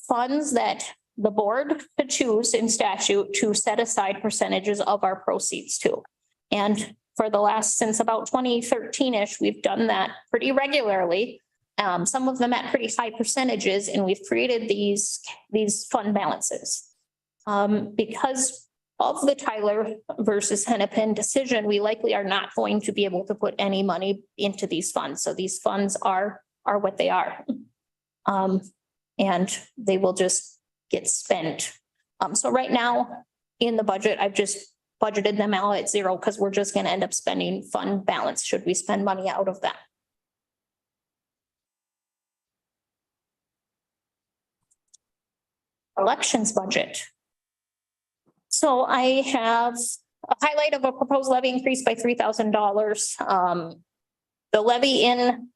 funds that the board could choose in statute to set aside percentages of our proceeds to. And for the last, since about 2013-ish, we've done that pretty regularly. Some of them at pretty high percentages, and we've created these fund balances. Because of the Tyler versus Hennepin decision, we likely are not going to be able to put any money into these funds. So these funds are what they are. And they will just get spent. So right now in the budget, I've just budgeted them out at 0 because we're just going to end up spending fund balance should we spend money out of that. Elections budget. So I have a highlight of a proposed levy increase by $3,000. The levy in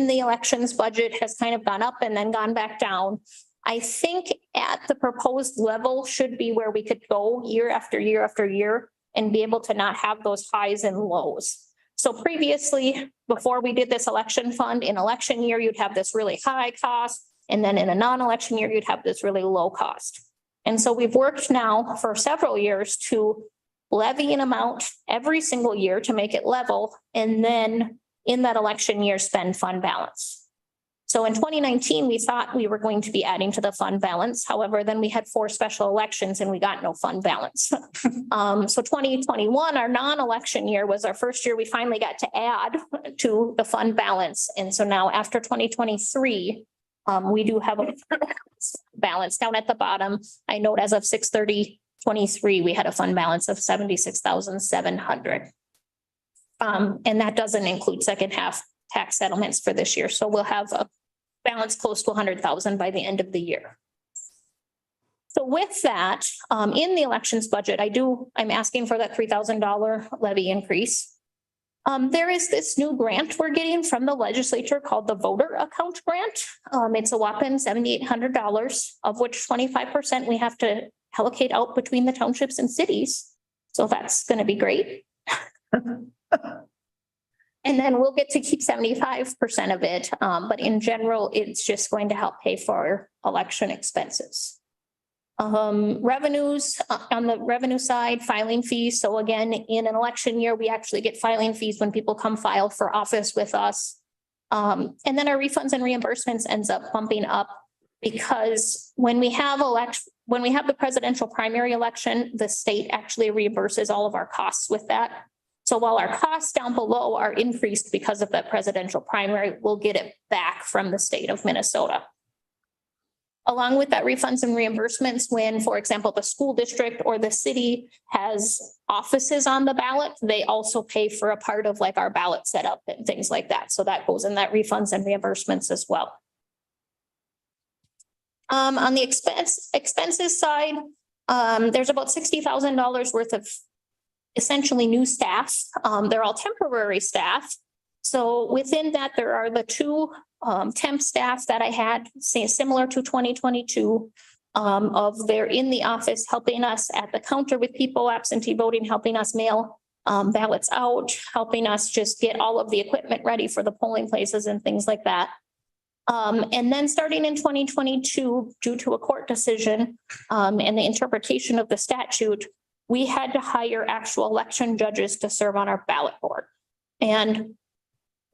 the elections budget has kind of gone up and then gone back down. I think at the proposed level should be where we could go year after year after year and be able to not have those highs and lows. So previously, before we did this election fund, in election year, you'd have this really high cost. And then in a non-election year, you'd have this really low cost. And so we've worked now for several years to levy an amount every single year to make it level. And then in that election year, spend fund balance. So in 2019, we thought we were going to be adding to the fund balance. However, then we had 4 special elections and we got no fund balance. So 2021, our non-election year, was our first year we finally got to add to the fund balance. And so now after 2023, we do have a balance down at the bottom. I note as of 6/30/23, we had a fund balance of 76,700. And that doesn't include second half tax settlements for this year. So we'll have a balance close to 100,000 by the end of the year. So with that, in the elections budget, I'm asking for that $3,000 levy increase. There is this new grant we're getting from the legislature called the voter account grant. It's a whopping $7,800, of which 25% we have to allocate out between the townships and cities. So that's going to be great. And then we'll get to keep 75% of it. But in general, it's just going to help pay for election expenses. Revenues on the revenue side, filing fees. So again, in an election year, we actually get filing fees when people come file for office with us. And then our refunds and reimbursements ends up bumping up because when we have the presidential primary election, the state actually reimburses all of our costs with that. So while our costs down below are increased because of that presidential primary, we'll get it back from the state of Minnesota. Along with that refunds and reimbursements, when, for example, the school district or the city has offices on the ballot, they also pay for a part of like our ballot setup and things like that. So that goes in that refunds and reimbursements as well. On the expenses side, there's about $60,000 worth of essentially new staff. They're all temporary staff. So within that, there are the two temp staff that I had, say similar to 2022, they're in the office helping us at the counter with people absentee voting, helping us mail ballots out, helping us just get all of the equipment ready for the polling places and things like that. And then starting in 2022, due to a court decision and the interpretation of the statute, we had to hire actual election judges to serve on our ballot board. And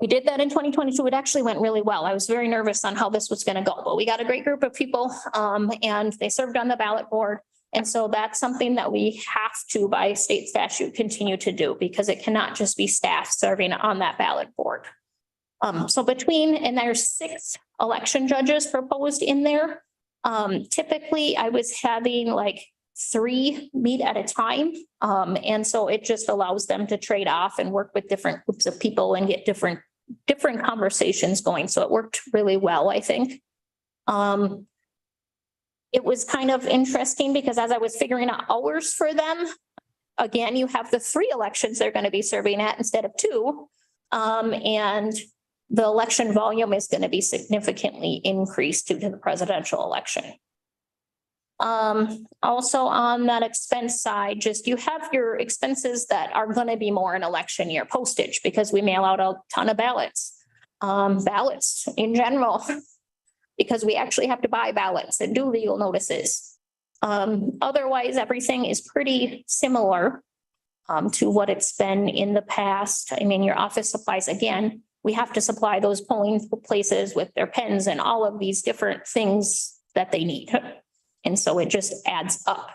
we did that in 2022. It actually went really well. I was very nervous on how this was going to go, but we got a great group of people and they served on the ballot board. And so that's something that we have to, by state statute, continue to do because it cannot just be staff serving on that ballot board. So and there's 6 election judges proposed in there. Typically I was having like 3 meet at a time. And so it just allows them to trade off and work with different groups of people and get different conversations going. So it worked really well, I think. It was kind of interesting because as I was figuring out hours for them, again, you have the 3 elections they're going to be serving at instead of 2. And the election volume is going to be significantly increased due to the presidential election. Also on that expense side, just you have your expenses that are going to be more in election year, postage, because we mail out a ton of ballots, ballots in general, because we actually have to buy ballots and do legal notices. Otherwise, everything is pretty similar to what it's been in the past. I mean, your office supplies, again, we have to supply those polling places with their pens and all of these different things that they need. And so it just adds up.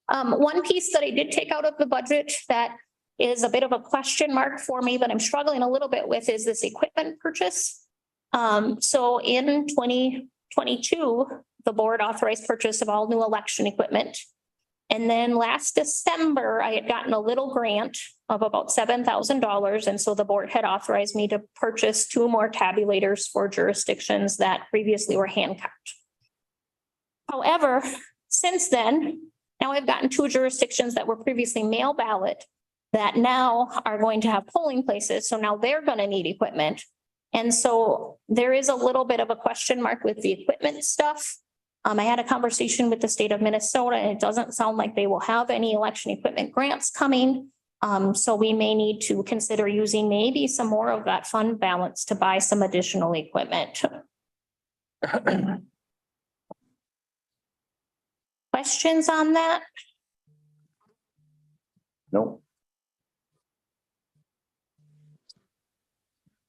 One piece that I did take out of the budget that is a bit of a question mark for me, but I'm struggling a little bit with is this equipment purchase. So in 2022, the board authorized purchase of all new election equipment. And then last December, I had gotten a little grant of about $7,000. And so the board had authorized me to purchase 2 more tabulators for jurisdictions that previously were hand count. However, since then, now I've gotten 2 jurisdictions that were previously mail ballot that now are going to have polling places. So now they're going to need equipment. And so there is a little bit of a question mark with the equipment stuff. I had a conversation with the state of Minnesota and it doesn't sound like they will have any election equipment grants coming. So we may need to consider using maybe some more of that fund balance to buy some additional equipment. Questions on that? No.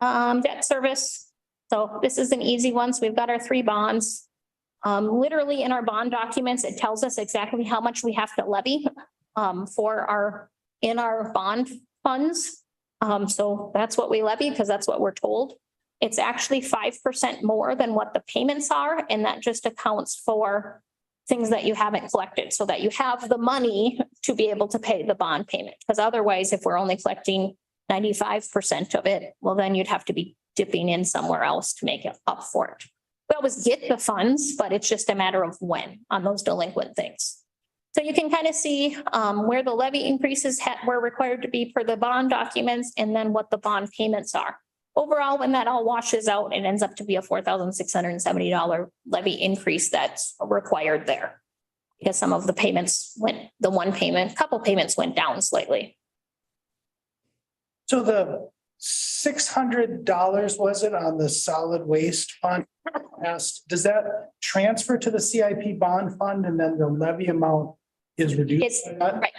Debt service. So this is an easy one. So we've got our 3 bonds. Literally in our bond documents, it tells us exactly how much we have to levy in our bond funds. So that's what we levy because that's what we're told. It's actually 5% more than what the payments are. And that just accounts for things that you haven't collected so that you have the money to be able to pay the bond payment. Because otherwise, if we're only collecting 95% of it, well, then you'd have to be dipping in somewhere else to make it up for it. We always get the funds, but it's just a matter of when on those delinquent things. So you can kind of see where the levy increases were required to be per the bond documents and then what the bond payments are. Overall, when that all washes out, it ends up to be a $4,670 levy increase that's required there. Because some of the payments couple payments went down slightly. So the $600, was it, on the solid waste fund? Does that transfer to the CIP bond fund and then the levy amount is reduced? It's by that? right.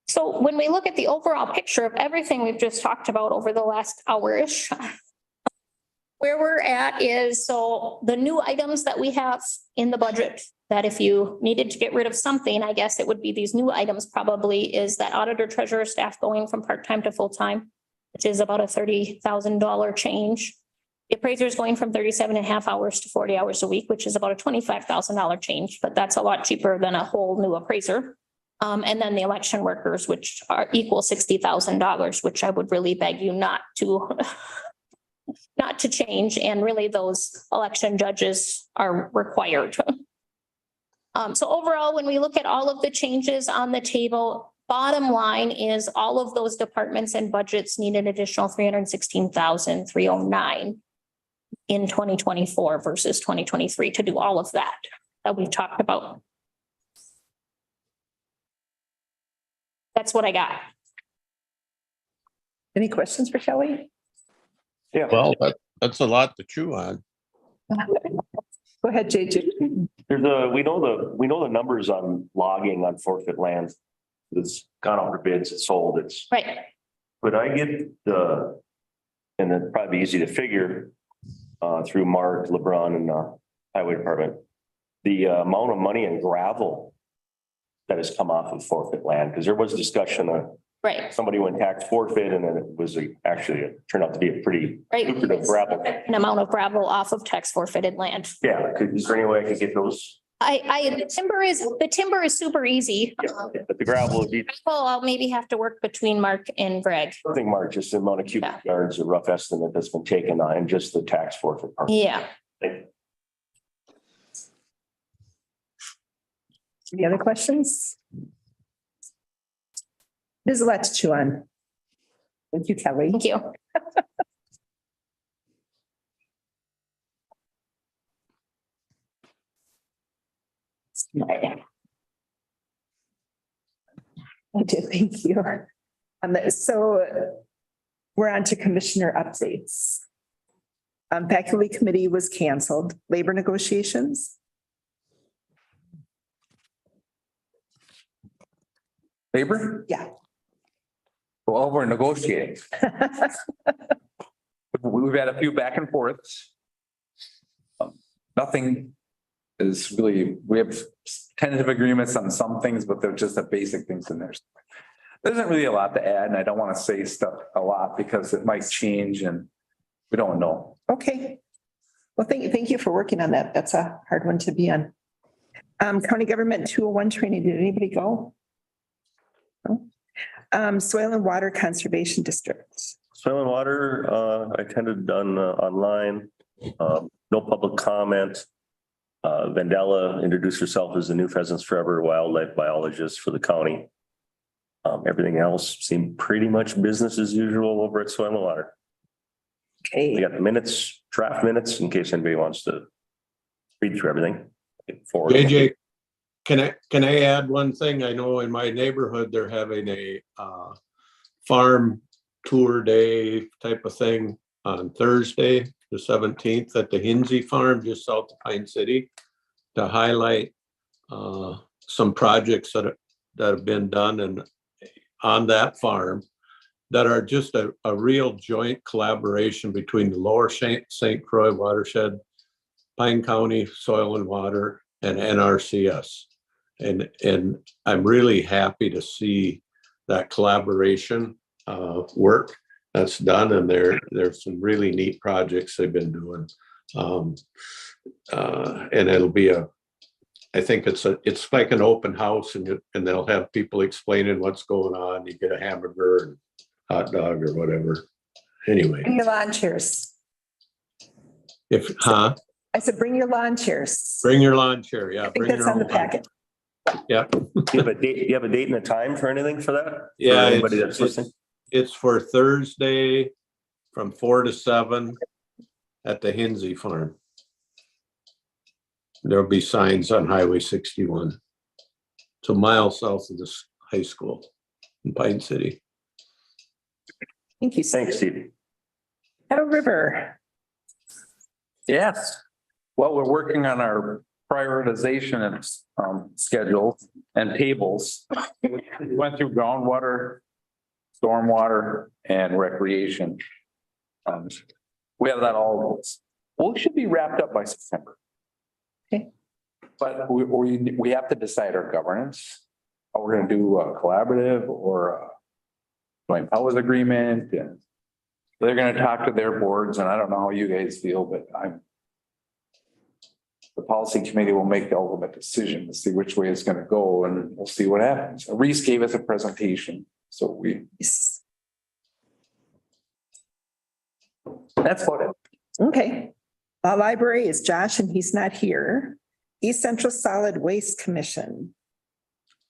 So when we look at the overall picture of everything we've just talked about over the last hour-ish, where we're at is, so the new items that we have in the budget, that if you needed to get rid of something, I guess it would be these new items probably, is that auditor treasurer staff going from part-time to full-time, which is about a $30,000 change. The appraiser is going from 37.5 hours to 40 hours a week, which is about a $25,000 change, but that's a lot cheaper than a whole new appraiser. And then the election workers, which are equal $60,000, which I would really beg you not to change. And really those election judges are required. So overall, when we look at all of the changes on the table, bottom line is all of those departments and budgets need an additional $316,309 in 2024 versus 2023 to do all of that we've talked about. That's what I got. Any questions for Kelly? Yeah. Well, that's a lot to chew on. Go ahead, JJ. We know the numbers on logging on forfeit land. It's gone out for bids, it's sold, it's. Right. Could I get and it'd probably be easy to figure through Mark, LeBron and Highway Department, the amount of money in gravel that has come off of forfeit land, because there was discussion of Right. somebody went tax forfeit and then it was actually turned out to be a pretty lucrative gravel. An amount of gravel off of tax forfeited land. Yeah, is there any way I could get those? The timber is super easy. But the gravel would be, Well, I'll maybe have to work between Mark and Greg. I think Mark, just the amount of cubic Yeah. yards, a rough estimate that's been taken on and just the tax forfeit part. Yeah. Any other questions? There's a lot to chew on. Thank you, Kelly. Thank you. I do, thank you. So we're on to commissioner updates. Faculty committee was canceled. Labor negotiations. Labor? Yeah. Well, we're negotiating. We've had a few back and forths. Nothing is really, we have tentative agreements on some things, but they're just the basic things in there. There isn't really a lot to add, and I don't want to say stuff a lot because it might change and we don't know. Okay. Well, thank you for working on that. That's a hard one to be on. County Government 201 training, did anybody go? No? Soil and Water Conservation District. Soil and water, I attended online, no public comment. Vandella introduced herself as the new Pheasants Forever wildlife biologist for the county. Everything else seemed pretty much business as usual over at Soil and Water. We Okay. got the minutes, draft minutes, in case anybody wants to read through everything. JJ, can I add one thing? I know in my neighborhood, they're having a farm tour day type of thing on Thursday, the 17th at the Hinsey Farm just south of Pine City to highlight some projects that have been done and on that farm that are just a real joint collaboration between the Lower St. Croix watershed, Pine County Soil and Water, and NRCS. And I'm really happy to see that collaboration work that's done, and there's some really neat projects they've been doing. And it'll be I think it's like an open house, and they'll have people explaining what's going on. You get a hamburger and hot dog or whatever. Anyway. Any lawn chairs? If, I said, bring your lawn chairs. bring your lawn chair, yeah. I think bring that's your on the own lawn. packet. Yeah, Do you have a date and a time for anything for that? For yeah. Anybody it's- that's listening? It's for Thursday from 4 to 7 at the Hinsey Farm. There'll be signs on Highway 61. It's a mile south of this high school in Pine City. Thank you. Steve. Thanks, Steve. Kettle River. Yes. Well, we're working on our prioritization and schedule and tables. We went through groundwater, stormwater and recreation. We have that all, well, it should be wrapped up by September. Okay. But we have to decide our governance. Are we gonna do a collaborative or a joint powers agreement? And they're gonna talk to their boards, and I don't know how you guys feel, but the policy committee will make the ultimate decision to see which way it's gonna go, and we'll see what happens. Reese gave us a presentation, so that's what it. Okay. Law Library is Josh and he's not here. East Central Solid Waste Commission.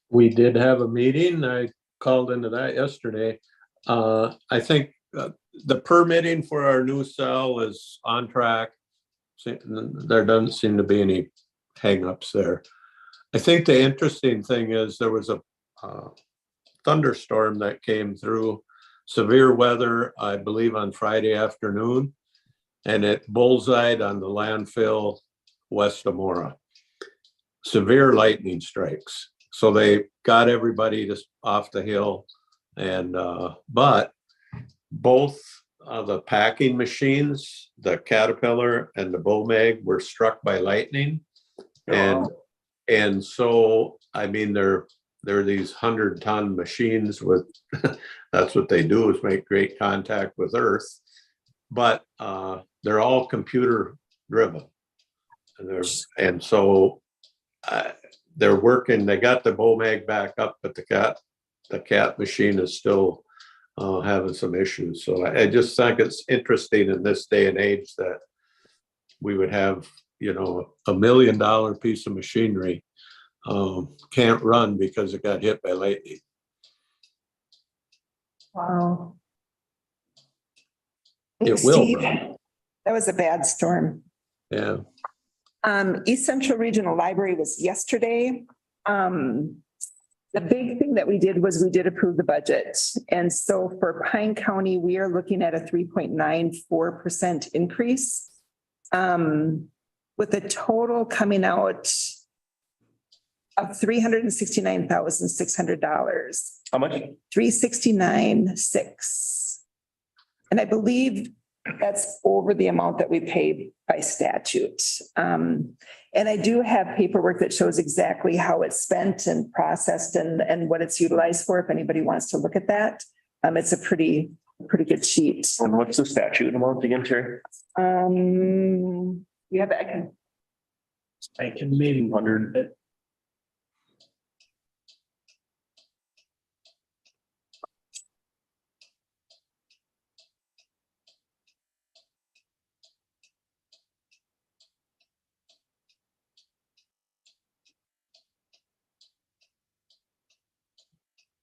We did have a meeting. I called into that yesterday. I think the permitting for our new cell is on track. There doesn't seem to be any hangups there. I think the interesting thing is there was a thunderstorm that came through, severe weather, I believe on Friday afternoon, and it bullseyed on the landfill west of Mora. Severe lightning strikes. So they got everybody just off the hill and, but both the packing machines, the Caterpillar and the Bomag were struck by lightning. And so, I mean, they're these 100-ton machines with, that's what they do, is make great contact with earth. But they're all computer driven. And so they're working, they got the Bomag back up, but the cat machine is still having some issues. So I just think it's interesting in this day and age that we would have, you know, $1 million piece of machinery can't run because it got hit by lightning. Wow. It will Steve, run. that was a bad storm. Yeah. East Central Regional Library was yesterday. The big thing that we did was we did approve the budget. And so for Pine County, we are looking at a 3.94% increase. With a total coming out of $369,600. How much? $369,600. And I believe that's over the amount that we paid by statute. And I do have paperwork that shows exactly how it's spent and processed and what it's utilized for, if anybody wants to look at that. It's a pretty good sheet. And what's the statute amount again, Terry? You have, I can maybe 100.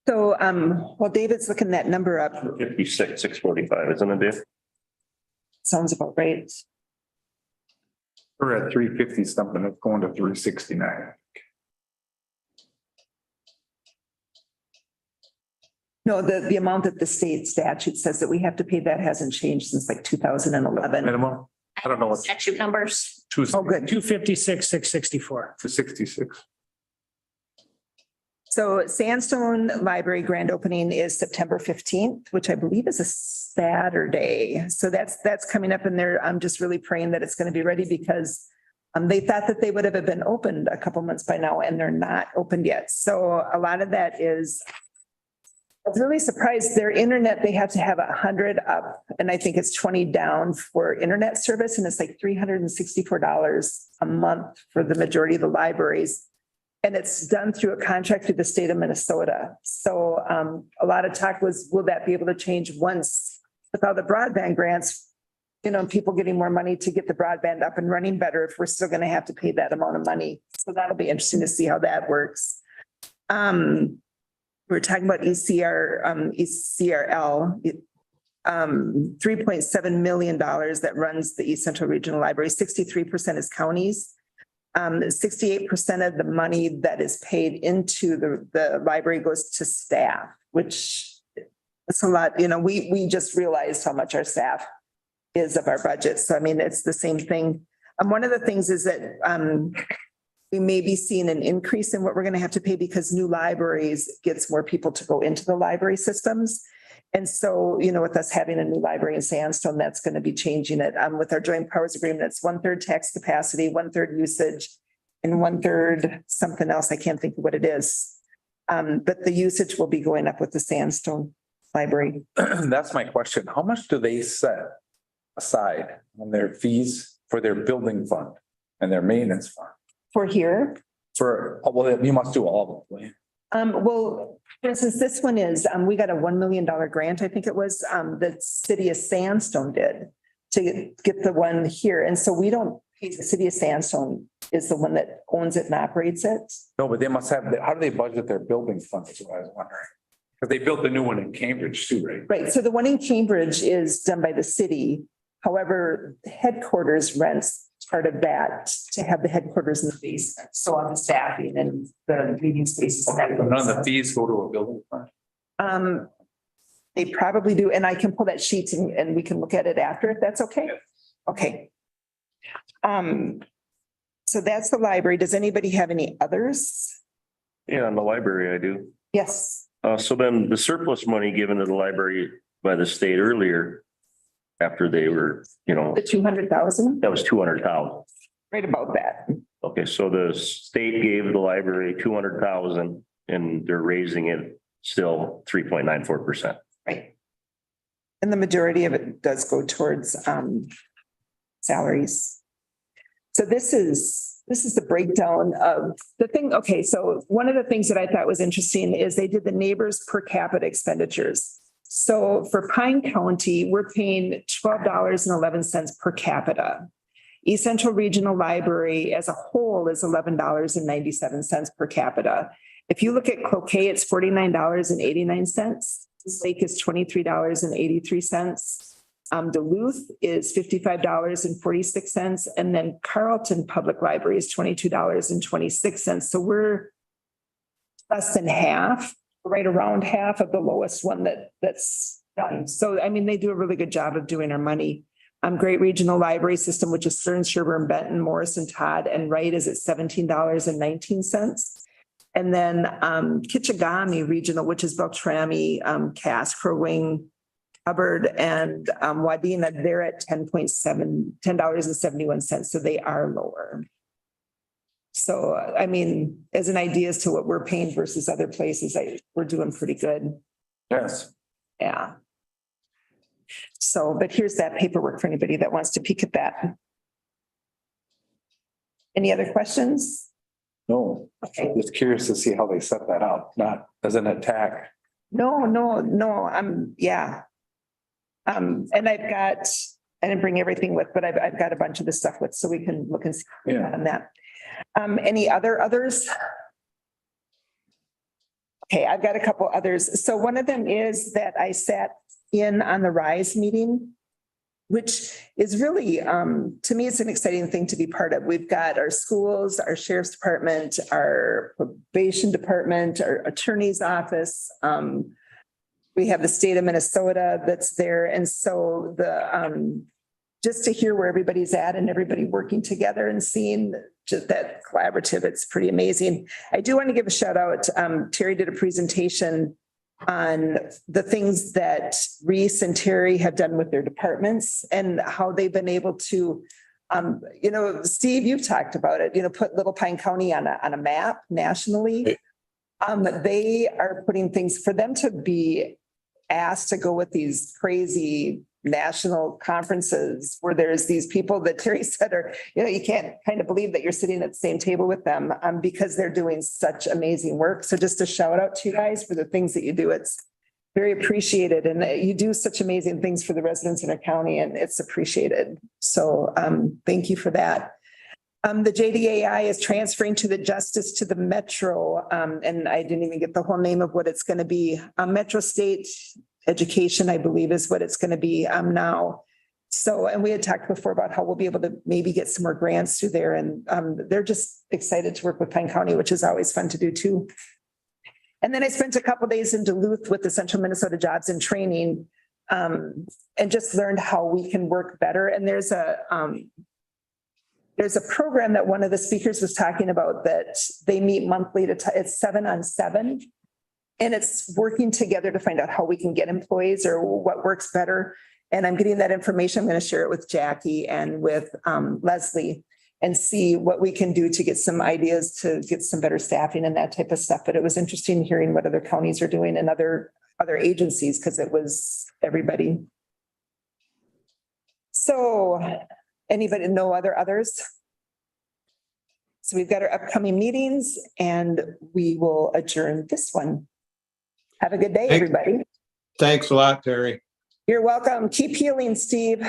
so, while David's looking that number up, 56, 645, isn't it, Dave? sounds about right. We're at 350 something, it's going to 369. No, the amount that the state statute says that we have to pay, that hasn't changed since like 2011. Minimum, I don't know what's Statute numbers. Oh, good. 256,664. 266. So Sandstone Library grand opening is September 15th, which I believe is a Saturday. So that's coming up in there. I'm just really praying that it's going to be ready because they thought that they would have been opened a couple months by now and they're not opened yet. So a lot of that is, I was really surprised. Their internet, they have to have 100 up and I think it's 20 down for internet service. And it's like $364 a month for the majority of the libraries. And it's done through a contract with the state of Minnesota. So a lot of talk was, will that be able to change once with all the broadband grants? you know, people getting more money to get the broadband up and running better if we're still gonna have to pay that amount of money. So that'll be interesting to see how that works. We're talking about ECRL, $3.7 million that runs the East Central Regional Library. 63% is counties. 68% of the money that is paid into the library goes to staff, which is a lot. You know, we just realized how much our staff is of our budget. So I mean, it's the same thing. One of the things is that we may be seeing an increase in what we're going to have to pay because new libraries gets more people to go into the library systems. And so, you know, with us having a new library in Sandstone, that's going to be changing it. With our joint powers agreement, it's 1/3 tax capacity, 1/3 usage, and 1/3 something else. I can't think of what it is. But the usage will be going up with the Sandstone library. That's my question. How much do they set aside on their fees for their building fund and their maintenance fund? For here, Well, you must do all of them. well, for instance, this one is, we got a $1 million grant, I think it was, the city of Sandstone did to get the one here. And so we don't pay, the city of Sandstone is the one that owns it and operates it. No, but they must have, how do they budget their building fund? Is what I was wondering. Because they built the new one in Cambridge too, right? Right, so the one in Cambridge is done by the city. However, headquarters rents part of that to have the headquarters in the basement. So on the staffing and the meeting spaces. None of the fees go to a building fund. They probably do, and I can pull that sheet and we can look at it after, if that's okay. Okay. So that's the library. Does anybody have any others? Yeah, in the library I do. Yes. So then the surplus money given to the library by the state earlier, after they were, The 200,000, that was 200,000. right about that. Okay, so the state gave the library 200,000 and they're raising it still 3.94%. Right. And the majority of it does go towards salaries. So this is the breakdown of the thing. Okay, so one of the things that I thought was interesting is they did the neighbors per capita expenditures. So for Pine County, we're paying $12.11 per capita. East Central Regional Library as a whole is $11.97 per capita. If you look at Cloquet, it's $49.89. Lake is $23.83. Duluth is $55.46. And then Carlton Public Library is $22.26. So we're less than half, right around half of the lowest one that's done. So, I mean, they do a really good job of doing our money. Great Regional Library System, which is Stearns, Sherburne, Benton, Morrison, Todd, and Wright is at $17.19. And then Kichigami Regional, which is Beltrami, Cass, Crow Wing, Hubbard, and Wadena, they're at $10.71. So they are lower. So, I mean, as an idea as to what we're paying versus other places, we're doing pretty good. Yes. Yeah. So, but here's that paperwork for anybody that wants to peek at that. Any other questions? No, Okay. just curious to see how they set that up, not as an attack. No, yeah. And I didn't bring everything with, but I've got a bunch of the stuff with, so we can look and see on that. Any others? Okay, I've got a couple others. So one of them is that I sat in on the RISE meeting, which is really, to me, it's an exciting thing to be part of. We've got our schools, our sheriff's department, our probation department, our attorney's office. We have the state of Minnesota that's there. And so just to hear where everybody's at and everybody working together and seeing just that collaborative, it's pretty amazing. I do want to give a shout out. Terry did a presentation on the things that Reese and Terry have done with their departments and how they've been able to, Steve, you've talked about it, put Little Pine County on a map nationally. They are putting things for them to be asked to go with these crazy national conferences where there's these people that Terry said are, you can't kind of believe that you're sitting at the same table with them because they're doing such amazing work. So just a shout out to you guys for the things that you do. It's Very appreciated. And you do such amazing things for the residents in our county and it's appreciated. So thank you for that. The JDAI is transferring to the Justice to the Metro. And I didn't even get the whole name of what it's going to be. Metro State Education, I believe, is what it's going to be now. So, and we had talked before about how we'll be able to maybe get some more grants through there. And they're just excited to work with Pine County, which is always fun to do too. And then I spent a couple of days in Duluth with the Central Minnesota Jobs and Training and just learned how we can work better. And there's a program that one of the speakers was talking about that they meet monthly it's 7-on-7. And it's working together to find out how we can get employees or what works better. And I'm getting that information. I'm going to share it with Jackie and with Leslie and see what we can do to get some ideas to get some better staffing and that type of stuff. But it was interesting hearing what other counties are doing and other agencies because it was everybody. So anybody know others? So we've got our upcoming meetings and we will adjourn this one. Have a good day, everybody. Thanks a lot, Terry. You're welcome. Keep healing, Steve.